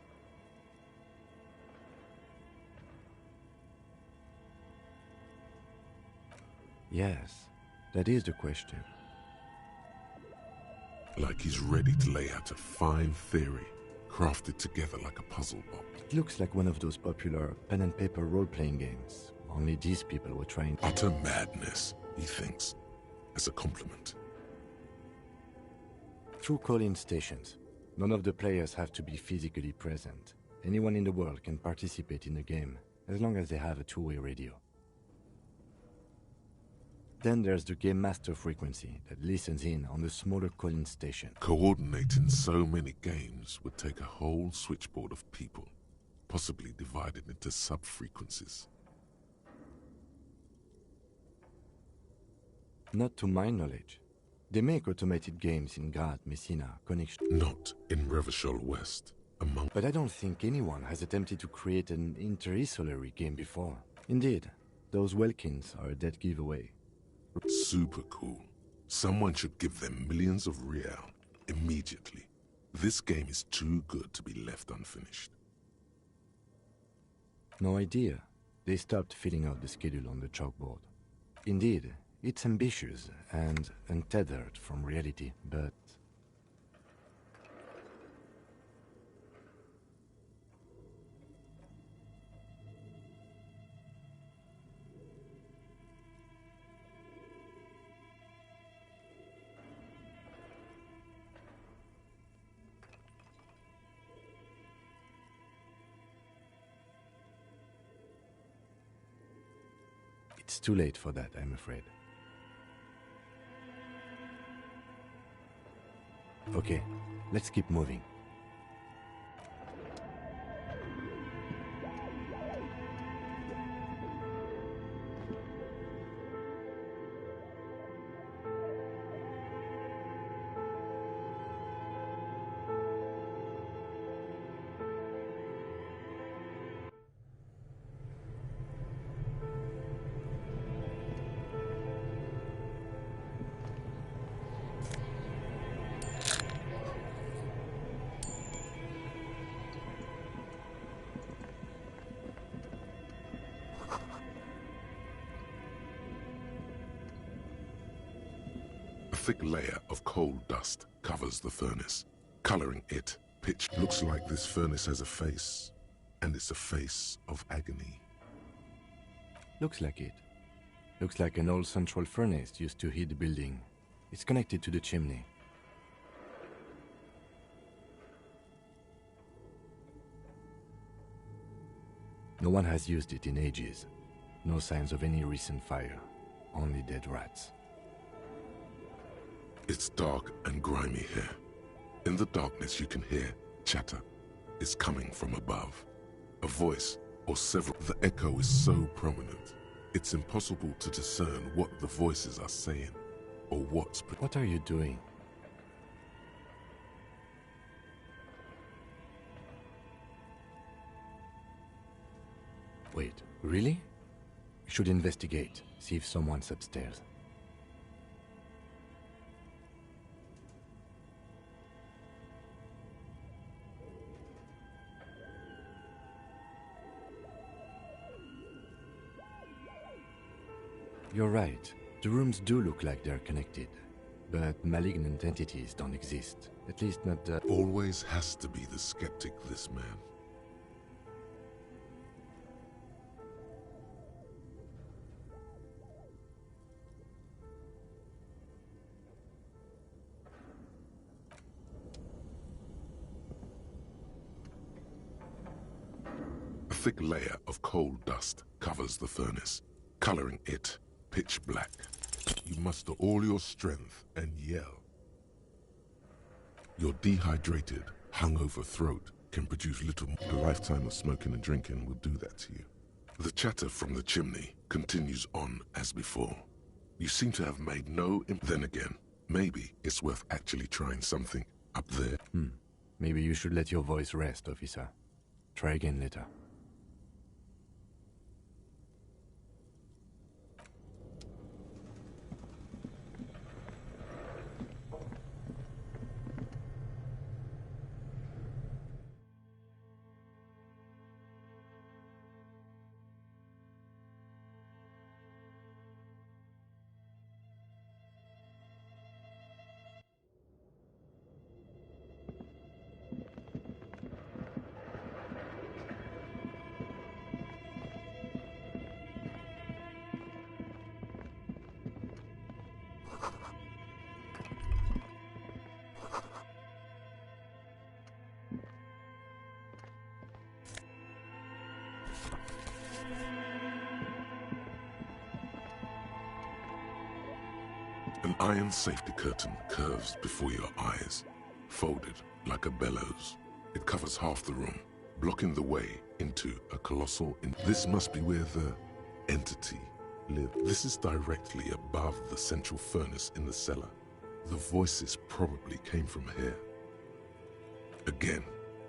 Yes, that is the question. Like he's ready to lay out a fine theory, crafted together like a puzzle box. It looks like one of those popular pen and paper role-playing games. Only these people were trying to... Utter madness, he thinks, as a compliment. Through call-in stations, none of the players have to be physically present. Anyone in the world can participate in the game, as long as they have a two-way radio. Then there's the Game Master Frequency that listens in on the smaller call-in station. Coordinating so many games would take a whole switchboard of people, possibly divided into sub-frequencies. Not to my knowledge. They make automated games in Grad, Messina, Connection. Not in Revachol West, among... But I don't think anyone has attempted to create an interisolary game before. Indeed, those Welkins are a dead giveaway. Super cool. Someone should give them millions of real immediately. This game is too good to be left unfinished. No idea. They stopped filling out the schedule on the chalkboard. Indeed, it's ambitious and untethered from reality, but... It's too late for that, I'm afraid. Okay, let's keep moving. A thick layer of coal dust covers the furnace, coloring it pitch. Looks like this furnace has a face, and it's a face of agony. Looks like it. Looks like an old central furnace used to heat the building. It's connected to the chimney. No one has used it in ages. No signs of any recent fire. Only dead rats. It's dark and grimy here. In the darkness you can hear chatter. It's coming from above. A voice or several. The echo is so prominent, it's impossible to discern what the voices are saying or what's... What are you doing? Wait, really? You should investigate, see if someone's upstairs. You're right. The rooms do look like they're connected. But malignant entities don't exist. At least not the... Always has to be the skeptic, this man. A thick layer of coal dust covers the furnace, coloring it pitch black. You muster all your strength and yell. Your dehydrated, hungover throat can produce little more. A lifetime of smoking and drinking will do that to you. The chatter from the chimney continues on as before. You seem to have made no Then again, maybe it's worth actually trying something up there. Maybe you should let your voice rest, officer. Try again later. An iron safety curtain curves before your eyes, folded like a bellows. It covers half the room, blocking the way into a colossal... This must be where the entity lived. This is directly above the central furnace in the cellar. The voices probably came from here. Again,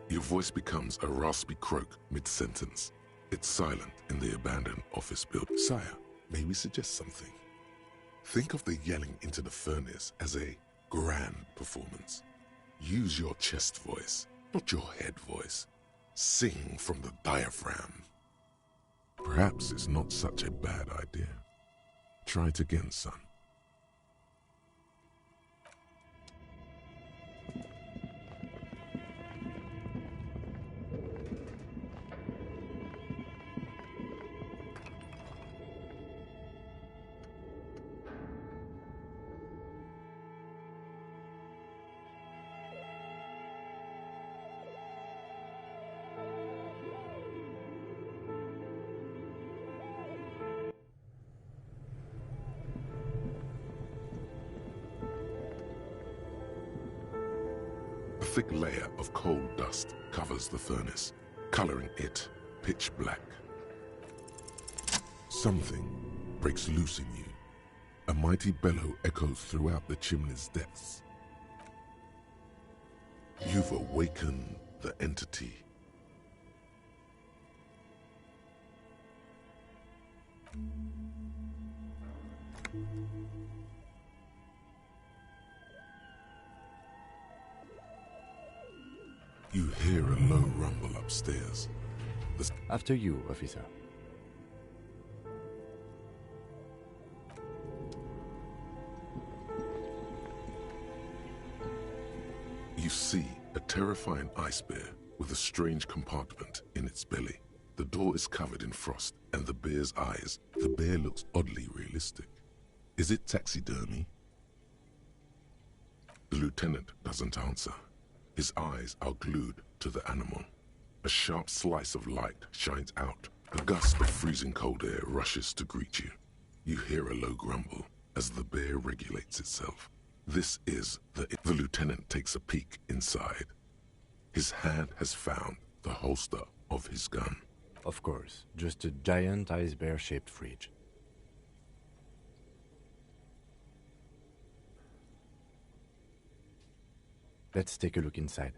your voice becomes a raspy croak mid-sentence. It's silent in the abandoned office building. Sire, may we suggest something? Think of the yelling into the furnace as a grand performance. Use your chest voice, not your head voice. Sing from the diaphragm. Perhaps it's not such a bad idea. Try it again, son. A thick layer of coal dust covers the furnace, coloring it pitch black. Something breaks loose in you. A mighty bellow echoes throughout the chimney's depths. You've awakened the entity. You hear a low rumble upstairs. After you, officer. You see a terrifying ice bear with a strange compartment in its belly. The door is covered in frost, and the bear's eyes. The bear looks oddly realistic. Is it taxidermy? The lieutenant doesn't answer. His eyes are glued to the animal. A sharp slice of light shines out. A gust of freezing cold air rushes to greet you. You hear a low grumble as the bear regulates itself. This is the lieutenant takes a peek inside. His hand has found the holster of his gun. Of course, just a giant ice bear-shaped fridge. Let's take a look inside.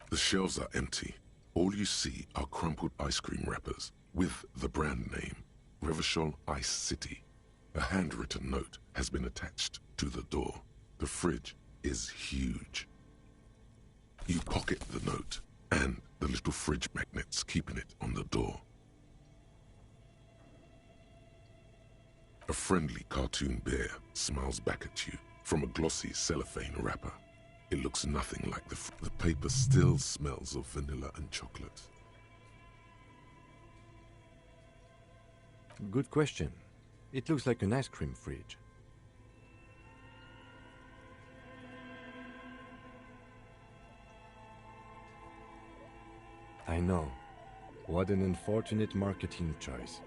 The shelves are empty. All you see are crumpled ice cream wrappers with the brand name. Revachol Ice City. A handwritten note has been attached to the door. The fridge is huge. You pocket the note and the little fridge magnets keeping it on the door. A friendly cartoon bear smiles back at you from a glossy cellophane wrapper. It looks nothing like the paper still smells of vanilla and chocolate. Good question. It looks like an ice cream fridge. I know. What an unfortunate marketing choice.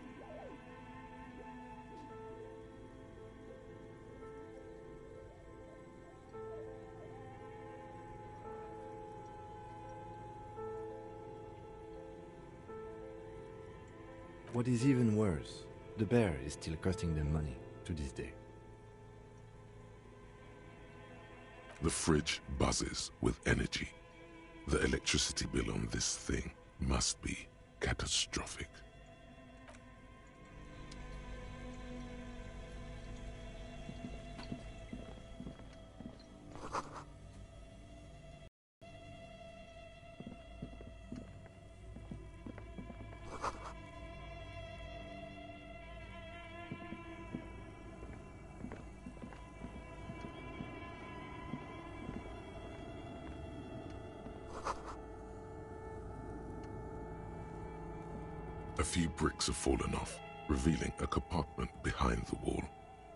What is even worse, the bear is still costing them money to this day. The fridge buzzes with energy. The electricity bill on this thing must be catastrophic. A few bricks have fallen off, revealing a compartment behind the wall.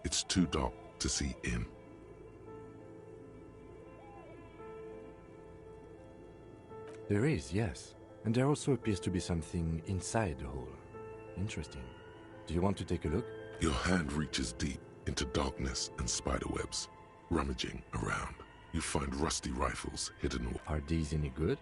It's too dark to see in. There is, yes. And there also appears to be something inside the hole. Interesting. Do you want to take a look? Your hand reaches deep into darkness and spiderwebs. Rummaging around, you find rusty rifles hidden away. Are these any good?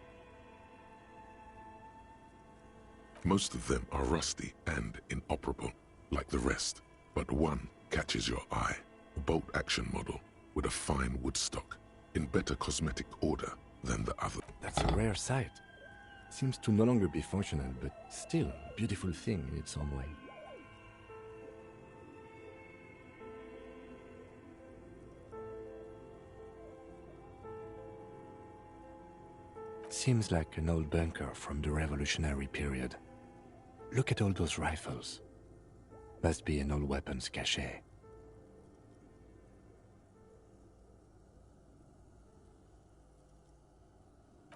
Most of them are rusty and inoperable, like the rest, but one catches your eye. A bolt-action model with a fine wood stock, in better cosmetic order than the other. That's a rare sight. Seems to no longer be functional, but still a beautiful thing in its own way. Seems like an old bunker from the Revolutionary period. Look at all those rifles. Must be an old weapons cache.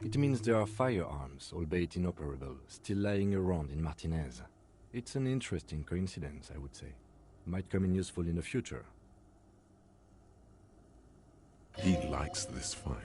It means there are firearms, albeit inoperable, still lying around in Martinez. It's an interesting coincidence, I would say. Might come in useful in the future. He likes this find.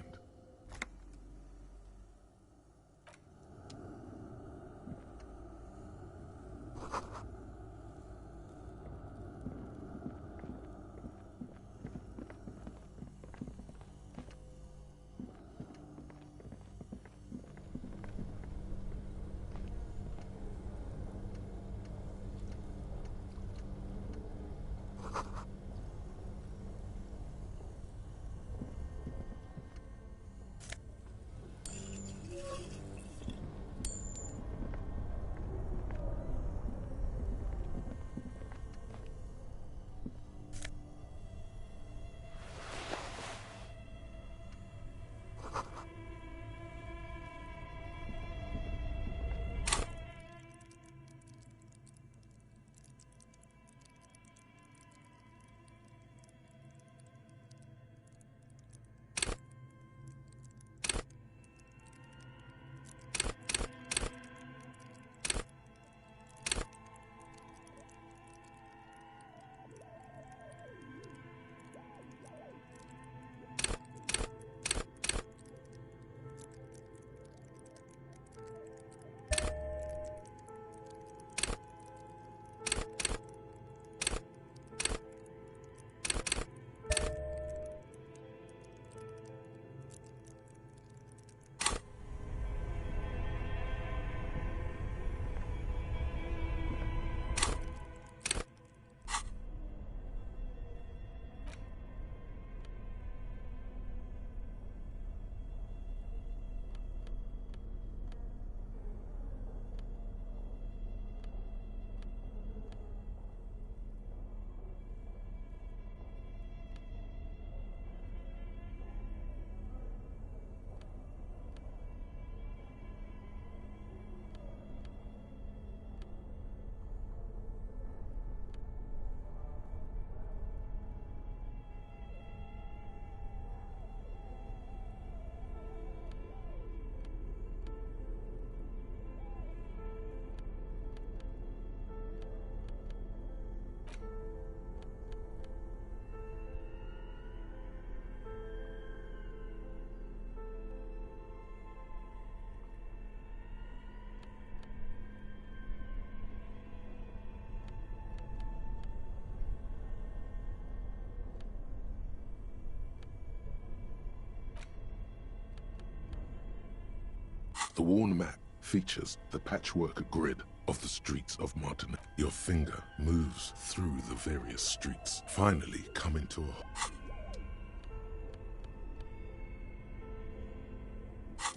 The worn map features the patchwork grid of the streets of Martinique. Your finger moves through the various streets, finally coming to a...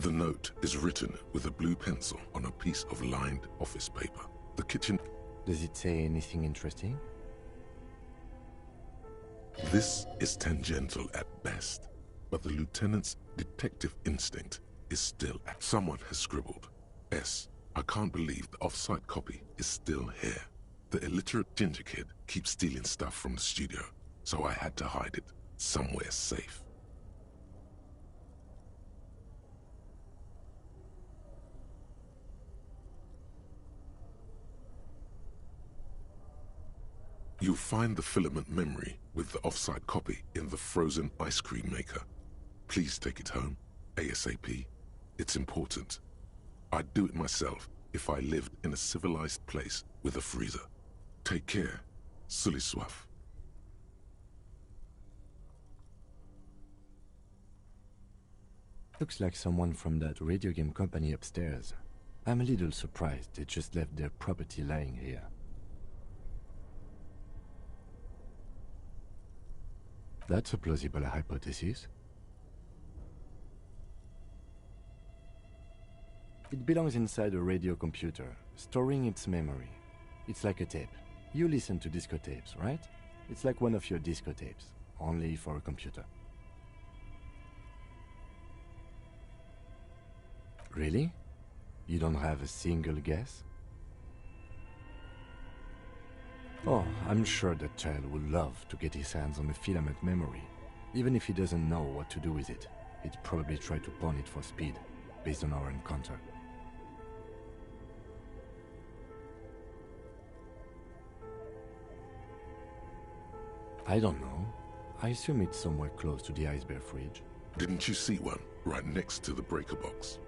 The note is written with a blue pencil on a piece of lined office paper. The kitchen... Does it say anything interesting? This is tangential at best, but the lieutenant's detective instinct is still at... Someone has scribbled, S. I can't believe the off-site copy is still here. The illiterate ginger kid keeps stealing stuff from the studio, so I had to hide it somewhere safe. You'll find the filament memory with the off-site copy in the frozen ice cream maker. Please take it home, ASAP. It's important. I'd do it myself if I lived in a civilized place with a freezer. Take care. Sully Soif. Looks like someone from that radio game company upstairs. I'm a little surprised they just left their property lying here. That's a plausible hypothesis. It belongs inside a radio computer, storing its memory. It's like a tape. You listen to disco tapes, right? It's like one of your disco tapes, only for a computer. Really? You don't have a single guess? Oh, I'm sure that child would love to get his hands on a filament memory. Even if he doesn't know what to do with it, he'd probably try to pawn it for speed, based on our encounter. I don't know. I assume it's somewhere close to the Ice Bear fridge. Didn't you see one right next to the breaker box?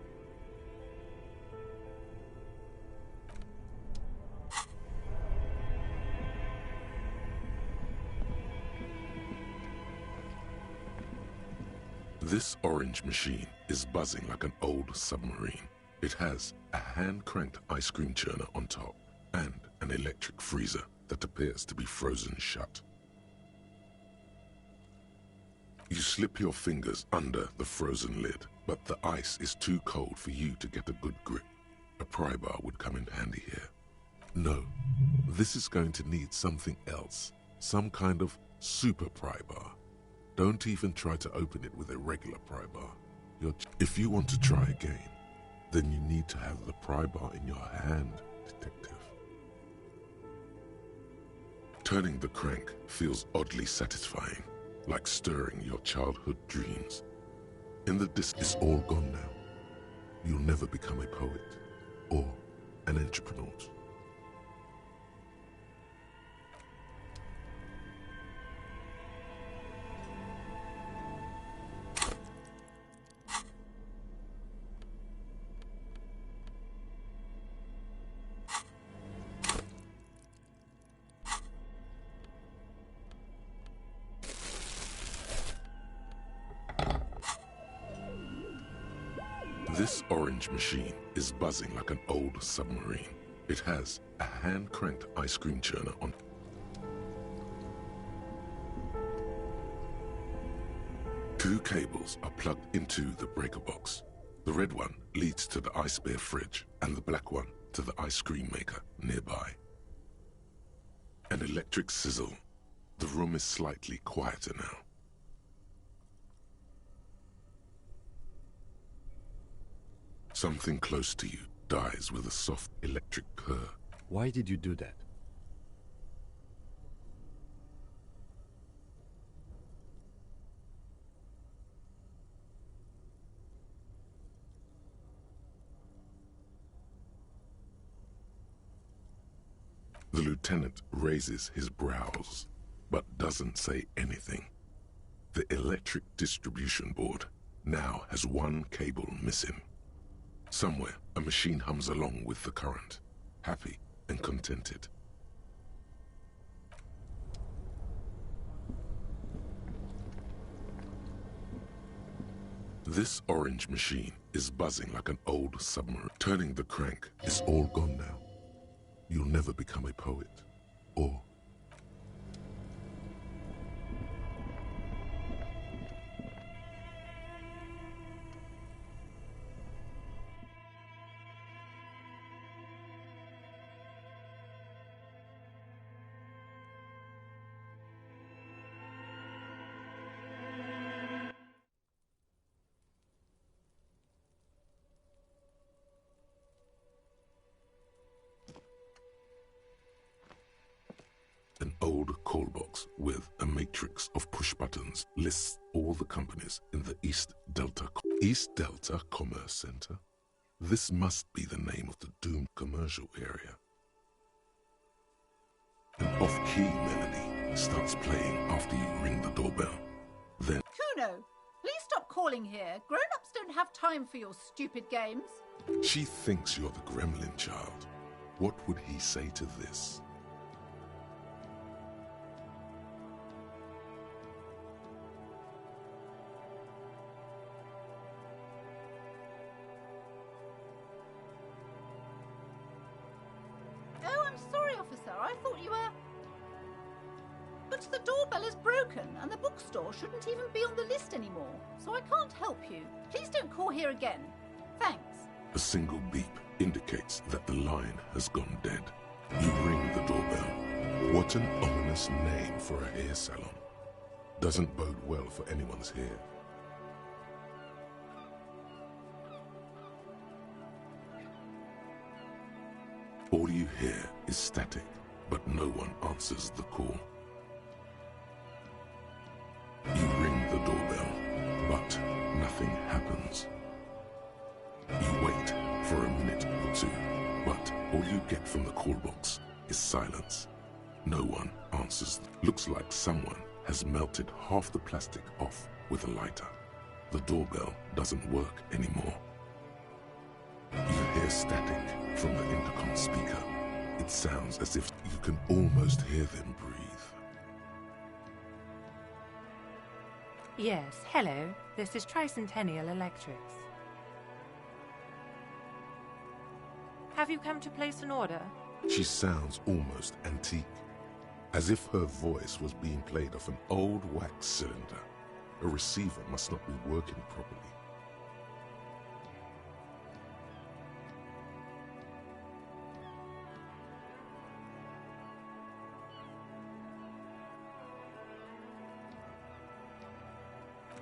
This orange machine is buzzing like an old submarine. It has a hand-cranked ice cream churner on top and an electric freezer that appears to be frozen shut. You slip your fingers under the frozen lid, but the ice is too cold for you to get a good grip. A pry bar would come in handy here. No, this is going to need something else, some kind of super pry bar. Don't even try to open it with a regular pry bar. If you want to try again, then you need to have the pry bar in your hand, detective. Turning the crank feels oddly satisfying, like stirring your childhood dreams. In the it's all gone now. You'll never become a poet or an entrepreneur. This orange machine is buzzing like an old submarine. It has a hand-cranked ice cream churner on. Two cables are plugged into the breaker box. The red one leads to the Ice Bear fridge and the black one to the ice cream maker nearby. An electric sizzle. The room is slightly quieter now. Something close to you dies with a soft electric purr. Why did you do that? The lieutenant raises his brows, but doesn't say anything. The electric distribution board now has one cable missing. Somewhere, a machine hums along with the current, happy and contented. This orange machine is buzzing like an old submarine. Turning the crank is all gone now. You'll never become a poet. Or... An old call box with a matrix of push buttons lists all the companies in the East Delta Commerce Center. This must be the name of the doomed commercial area. An off-key melody starts playing after you ring the doorbell. Then... Kuno, please stop calling here. Grown-ups don't have time for your stupid games. She thinks you're the gremlin child. What would he say to this? Oh, I'm sorry, officer. I thought you were... But the doorbell is broken, and the bookstore shouldn't even be on the list anymore, so I can't help you. Please don't call here again. Thanks. A single beep indicates that the line has gone dead. You ring the doorbell. What an ominous name for a hair salon. Doesn't bode well for anyone's hair. All you hear is static, but no one answers the call. You ring the doorbell, but nothing happens. You wait for a minute or two, but all you get from the call box is silence. No one answers. Looks like someone has melted half the plastic off with a lighter. The doorbell doesn't work anymore. You hear static from the intercom speaker. It sounds as if you can almost hear them breathe. Yes, hello. This is Tricentennial Electrics. Have you come to place an order? She sounds almost antique, as if her voice was being played off an old wax cylinder. A receiver must not be working properly.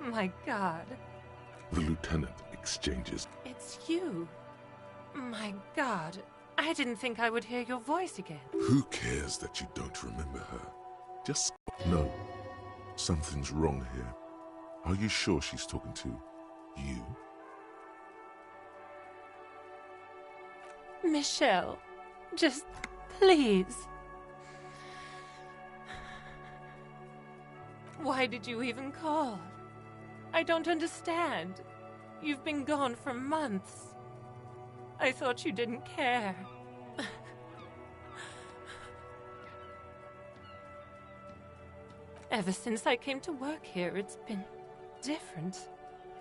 My God. The lieutenant exchanges. It's you. My God. I didn't think I would hear your voice again. Who cares that you don't remember her? Just... No. Something's wrong here. Are you sure she's talking to you? Michelle, just please. Why did you even call? I don't understand. You've been gone for months. I thought you didn't care. Ever since I came to work here, it's been different.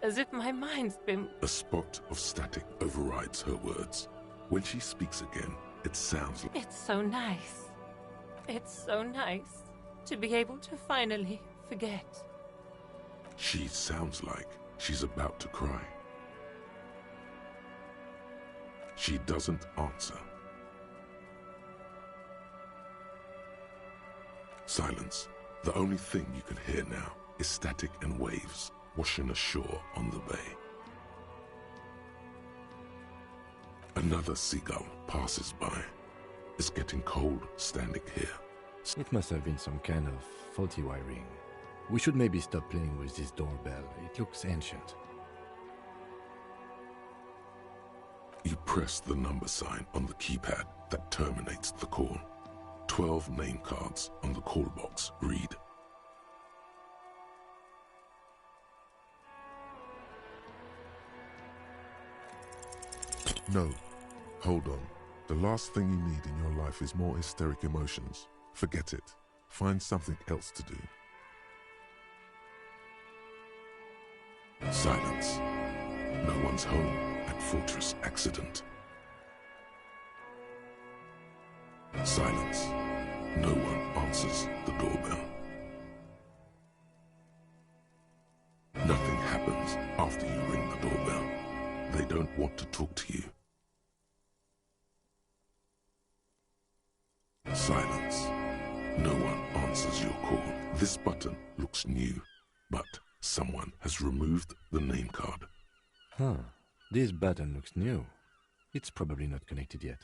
As if my mind's been... A spot of static overrides her words. When she speaks again, it sounds like... It's so nice. It's so nice to be able to finally forget. She sounds like she's about to cry. She doesn't answer. Silence. The only thing you can hear now is static and waves washing ashore on the bay. Another seagull passes by. It's getting cold standing here. It must have been some kind of faulty wiring. We should maybe stop playing with this doorbell. It looks ancient. You press the number sign on the keypad that terminates the call. 12 name cards on the call box read. No. Hold on. The last thing you need in your life is more hysteric emotions. Forget it. Find something else to do. Silence. No one's home at Fortress Accident. Silence. No one answers the doorbell. Nothing happens after you ring the doorbell. They don't want to talk to you. Silence. No one answers your call. This button looks new, but someone has removed the name card. Huh. This button looks new. It's probably not connected yet.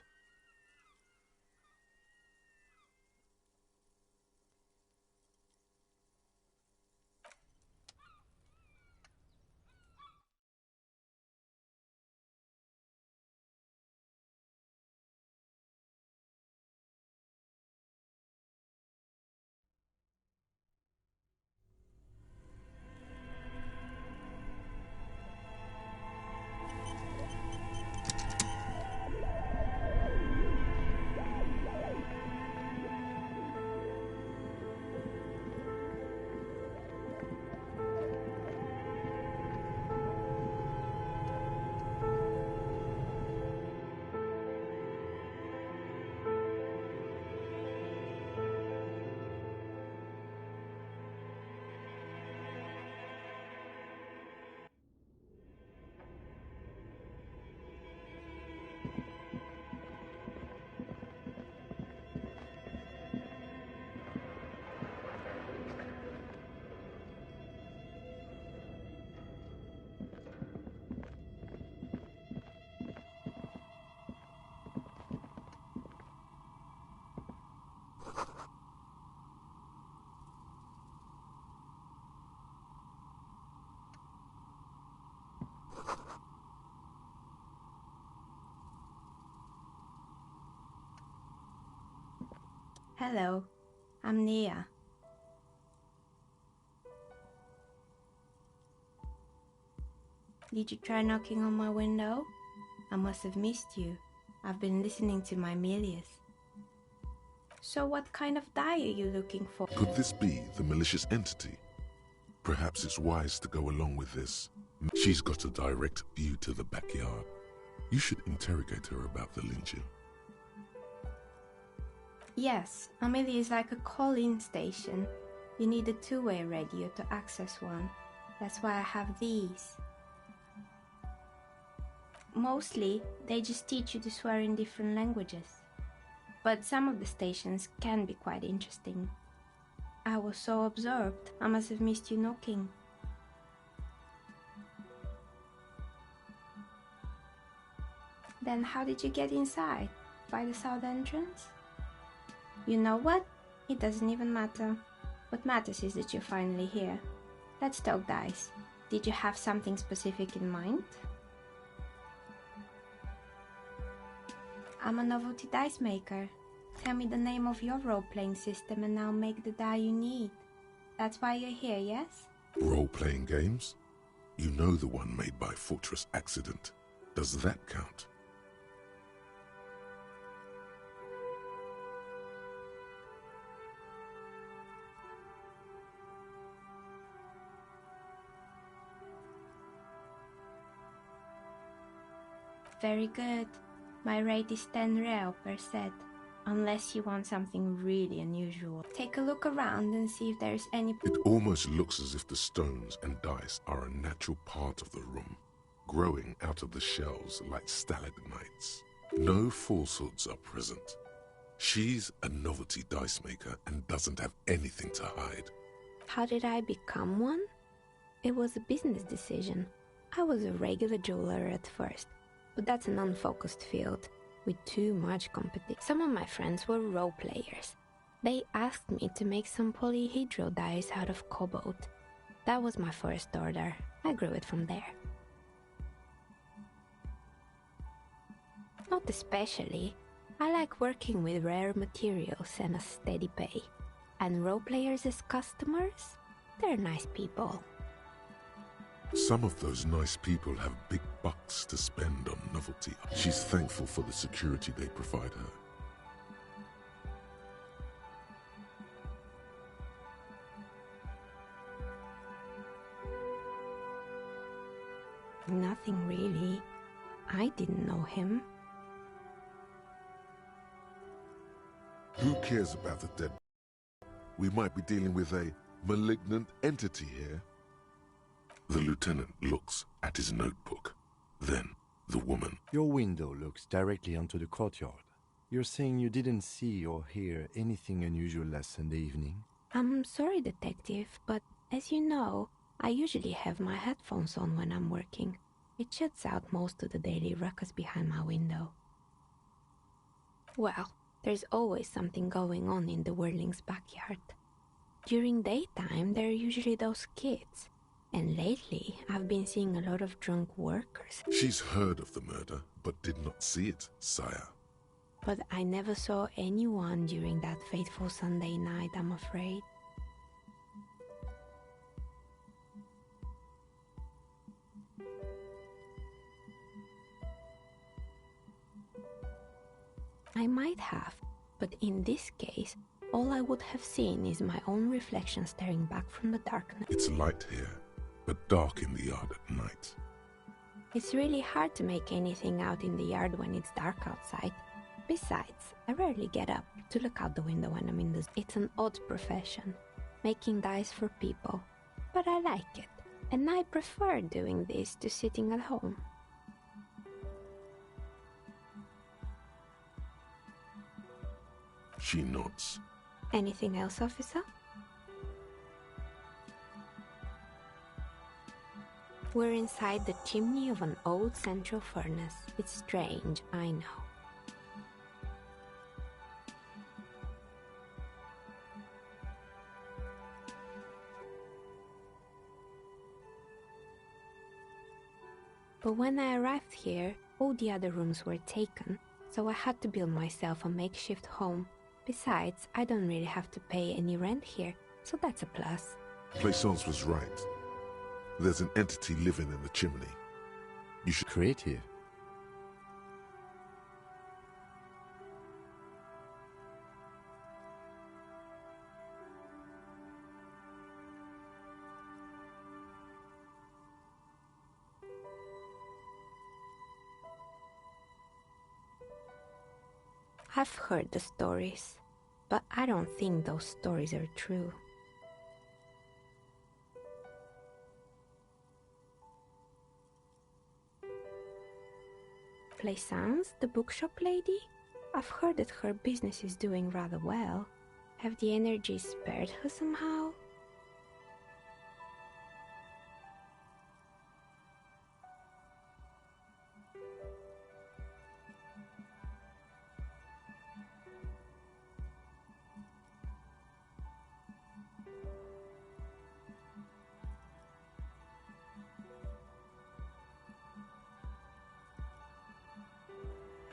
Hello, I'm Nia. Did you try knocking on my window? I must have missed you. I've been listening to my Melius. So what kind of dye are you looking for? Could this be the malicious entity? Perhaps it's wise to go along with this. She's got a direct view to the backyard. You should interrogate her about the lynching. Yes, Amelia is like a call-in station. You need a two-way radio to access one. That's why I have these. Mostly, they just teach you to swear in different languages. But some of the stations can be quite interesting. I was so absorbed, I must have missed you knocking. Then how did you get inside? By the south entrance? You know what? It doesn't even matter. What matters is that you're finally here. Let's talk dice. Did you have something specific in mind? I'm a novelty dice maker. Tell me the name of your role-playing system and I'll make the die you need. That's why you're here, yes? Role-playing games? You know the one made by Fortress Accident. Does that count? Very good. My rate is 10 real per set, unless you want something really unusual. Take a look around and see if there's any... It almost looks as if the stones and dice are a natural part of the room, growing out of the shells like stalagmites. No falsehoods are present. She's a novelty dice maker and doesn't have anything to hide. How did I become one? It was a business decision. I was a regular jeweler at first, but that's an unfocused field with too much competition. Some of my friends were role players. They asked me to make some polyhedral dice out of cobalt. That was my first order. I grew it from there. Not especially. I like working with rare materials and a steady pay. And role players as customers? They're nice people. Some of those nice people have big bucks to spend on novelty. She's thankful for the security they provide her. Nothing really. I didn't know him. Who cares about the dead? We might be dealing with a malignant entity here. The lieutenant looks at his notebook. Then, the woman. Your window looks directly onto the courtyard. You're saying you didn't see or hear anything unusual last Sunday evening? I'm sorry, Detective, but as you know, I usually have my headphones on when I'm working. It shuts out most of the daily ruckus behind my window. Well, there's always something going on in the Whirling's backyard. During daytime, there are usually those kids. And lately, I've been seeing a lot of drunk workers. She's heard of the murder, but did not see it, sire. But I never saw anyone during that fateful Sunday night, I'm afraid. I might have, but in this case, all I would have seen is my own reflection staring back from the darkness. It's light here, but dark in the yard at night. It's really hard to make anything out in the yard when it's dark outside. Besides, I rarely get up to look out the window when I'm in the... It's an odd profession, making dice for people, but I like it, and I prefer doing this to sitting at home. She nods. Anything else, officer? We're inside the chimney of an old central furnace. It's strange, I know. But when I arrived here, all the other rooms were taken, so I had to build myself a makeshift home. Besides, I don't really have to pay any rent here, so that's a plus. Plaisance was right. There's an entity living in the chimney. You should Create here. I've heard the stories, but I don't think those stories are true. Plaisance, the bookshop lady? I've heard that her business is doing rather well. Have the energies spared her somehow?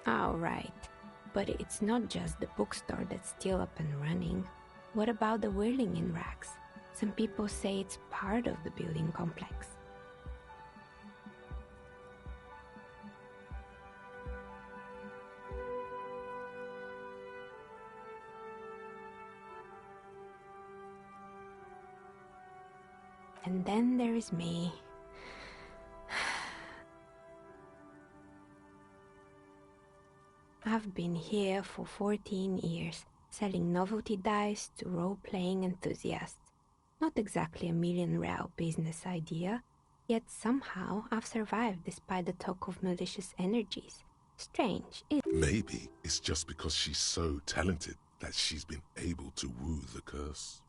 Oh, right. But it's not just the bookstore that's still up and running. What about the whirling in racks? Some people say it's part of the building complex. And then there is me. I've been here for 14 years, selling novelty dice to role-playing enthusiasts. Not exactly a million-real business idea, yet somehow I've survived despite the talk of malicious energies. Strange, Maybe it's just because she's so talented that she's been able to woo the curse.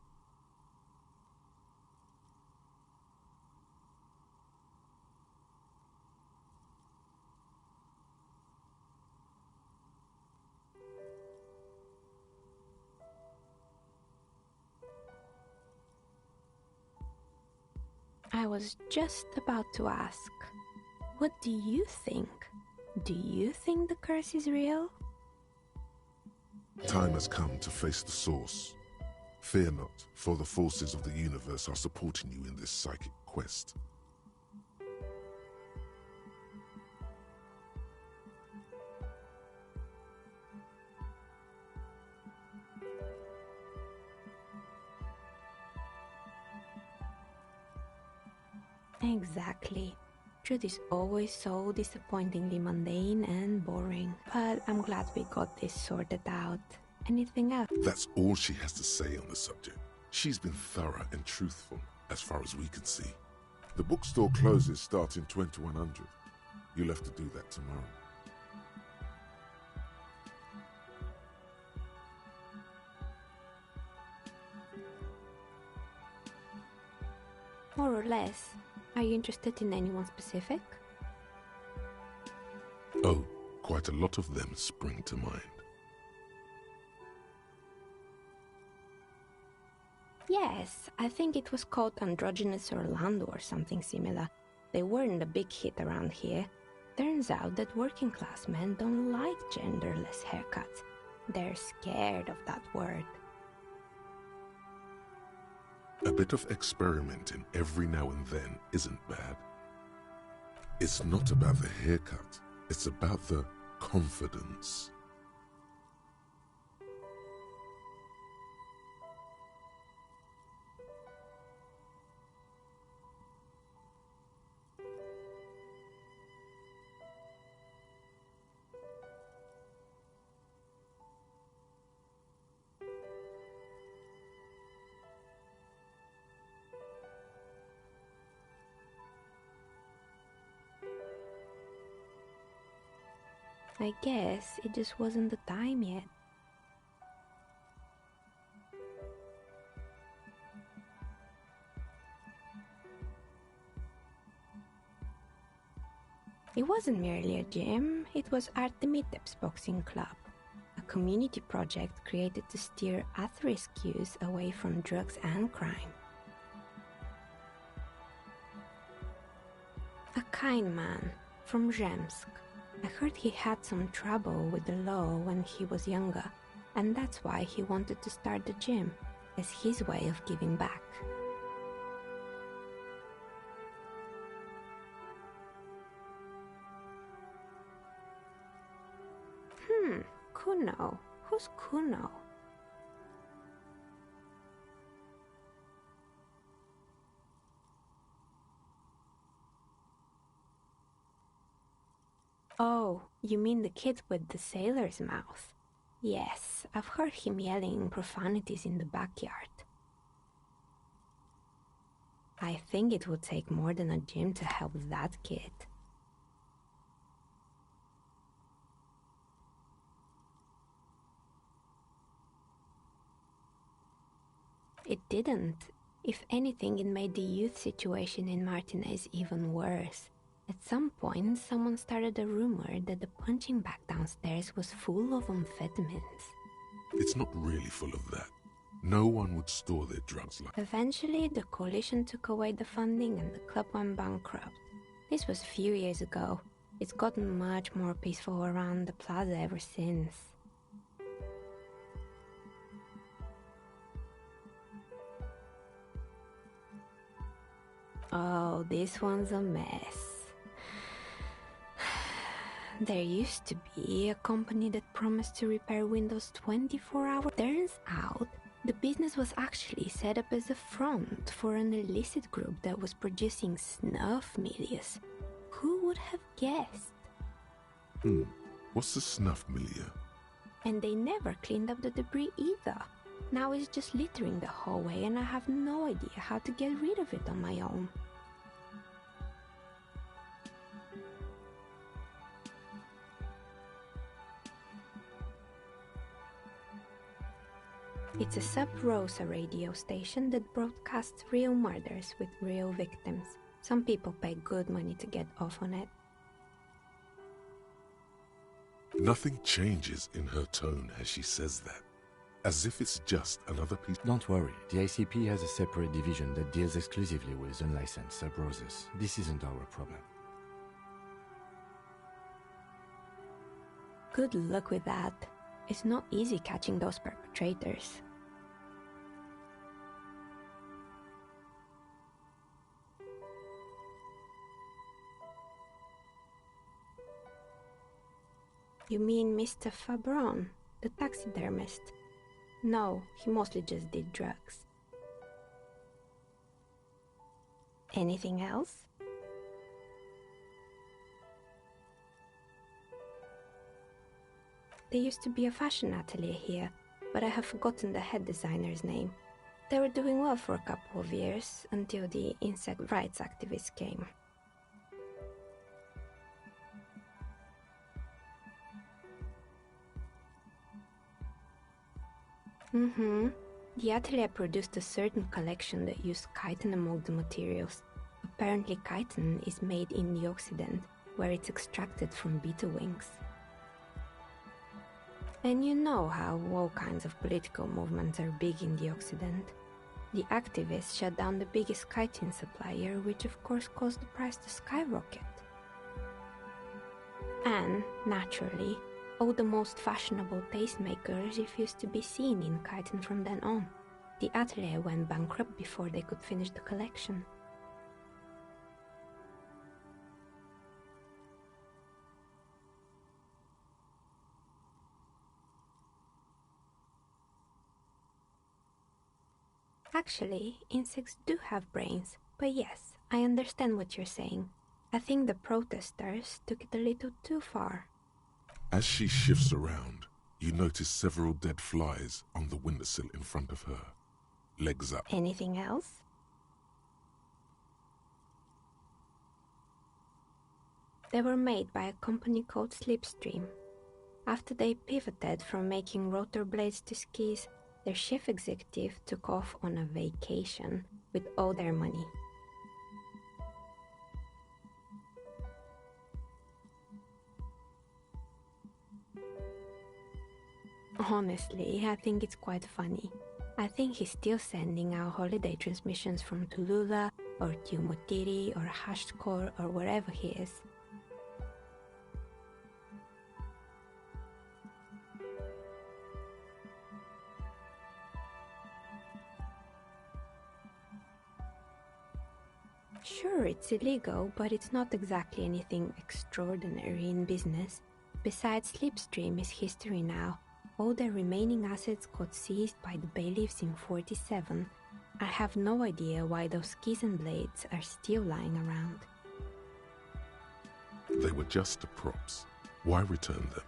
I was just about to ask, what do you think? Do you think the curse is real? Time has come to face the source. Fear not, for the forces of the universe are supporting you in this psychic quest. Exactly. Truth is always so disappointingly mundane and boring. But I'm glad we got this sorted out. Anything else? That's all she has to say on the subject. She's been thorough and truthful, as far as we can see. The bookstore closes starting 2100. You'll have to do that tomorrow. More or less. Are you interested in anyone specific? Oh, quite a lot of them spring to mind. Yes, I think it was called Androgynous Orlando or something similar. They weren't a big hit around here. Turns out that working class men don't like genderless haircuts. They're scared of that word. A bit of experimenting every now and then isn't bad. It's not about the haircut, it's about the confidence. I guess it just wasn't the time yet. It wasn't merely a gym, it was Artemiteps Boxing Club, a community project created to steer at-risk youth away from drugs and crime. A kind man from Zemsk. I heard he had some trouble with the law when he was younger, and that's why he wanted to start the gym, as his way of giving back. Kuno. Who's Kuno? Oh, you mean the kid with the sailor's mouth? Yes, I've heard him yelling profanities in the backyard. I think it would take more than a gym to help that kid. It didn't. If anything, it made the youth situation in Martinez even worse. At some point, someone started a rumor that the punching bag downstairs was full of amphetamines. It's not really full of that. No one would store their drugs like... Eventually, the coalition took away the funding and the club went bankrupt. This was a few years ago. It's gotten much more peaceful around the plaza ever since. Oh, this one's a mess. There used to be a company that promised to repair windows 24 hours. Turns out, the business was actually set up as a front for an illicit group that was producing snuff milieu. Who would have guessed? What's the snuff milieu? And they never cleaned up the debris either. Now it's just littering the hallway and I have no idea how to get rid of it on my own. It's a sub-Rosa radio station that broadcasts real murders with real victims. Some people pay good money to get off on it. Nothing changes in her tone as she says that. As if it's just another piece... Don't worry, the ICP has a separate division that deals exclusively with unlicensed sub-Roses. This isn't our problem. Good luck with that. It's not easy catching those perpetrators. You mean Mr. Fabron, the taxidermist? No, he mostly just did drugs. Anything else? There used to be a fashion atelier here, but I have forgotten the head designer's name. They were doing well for a couple of years, until the insect rights activists came. The atelier produced a certain collection that used chitin among the materials. Apparently chitin is made in the Occident, where it's extracted from beetle wings. And you know how all kinds of political movements are big in the Occident. The activists shut down the biggest chitin supplier, which of course caused the price to skyrocket. And, naturally, all the most fashionable tastemakers refused to be seen in chitin from then on. The atelier went bankrupt before they could finish the collection. Actually, insects do have brains, but yes, I understand what you're saying. I think the protesters took it a little too far. As she shifts around, you notice several dead flies on the windowsill in front of her, legs up. Anything else? They were made by a company called Slipstream. After they pivoted from making rotor blades to skis, their chief executive took off on a vacation with all their money. Honestly, I think it's quite funny. I think he's still sending out holiday transmissions from Tulula or Tiumotiri or Hashkor or wherever he is. Sure, it's illegal, but it's not exactly anything extraordinary in business. Besides, Slipstream is history now. All their remaining assets got seized by the bailiffs in '47. I have no idea why those skis and blades are still lying around. They were just the props. Why return them?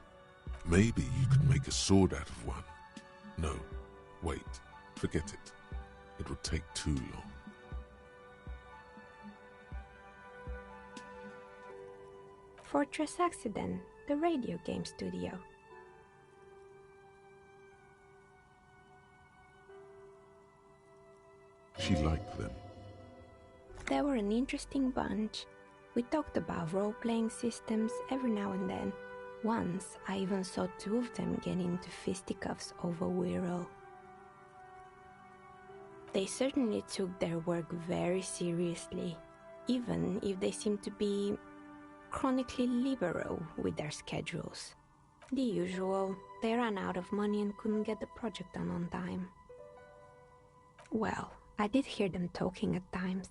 Maybe you could make a sword out of one. No, wait, forget it. It would take too long. Fortress Accident, the radio game studio. She liked them. They were an interesting bunch. We talked about role-playing systems every now and then. Once, I even saw two of them get into fisticuffs over Wirral. They certainly took their work very seriously, even if they seemed to be chronically liberal with their schedules. The usual, they ran out of money and couldn't get the project done on time. Well, I did hear them talking at times.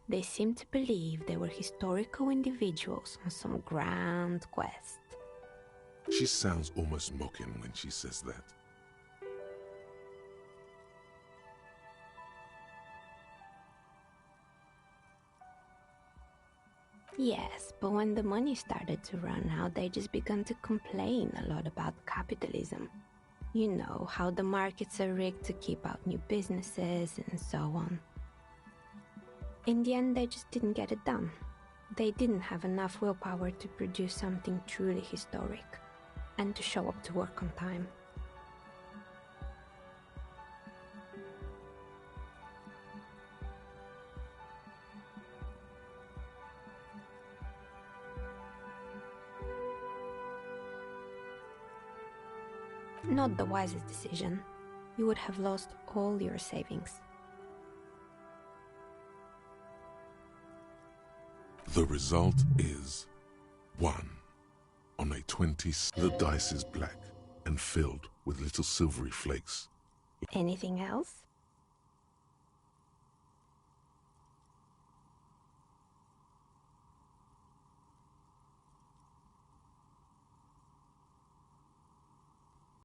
They seemed to believe they were historical individuals on some grand quest. She sounds almost mocking when she says that. Yes, but when the money started to run out, they just began to complain a lot about capitalism. You know, how the markets are rigged to keep out new businesses and so on. In the end, they just didn't get it done. They didn't have enough willpower to produce something truly historic, and to show up to work on time. Not the wisest decision. You would have lost all your savings. The result is 1. On a 20, the dice is black and filled with little silvery flakes. Anything else?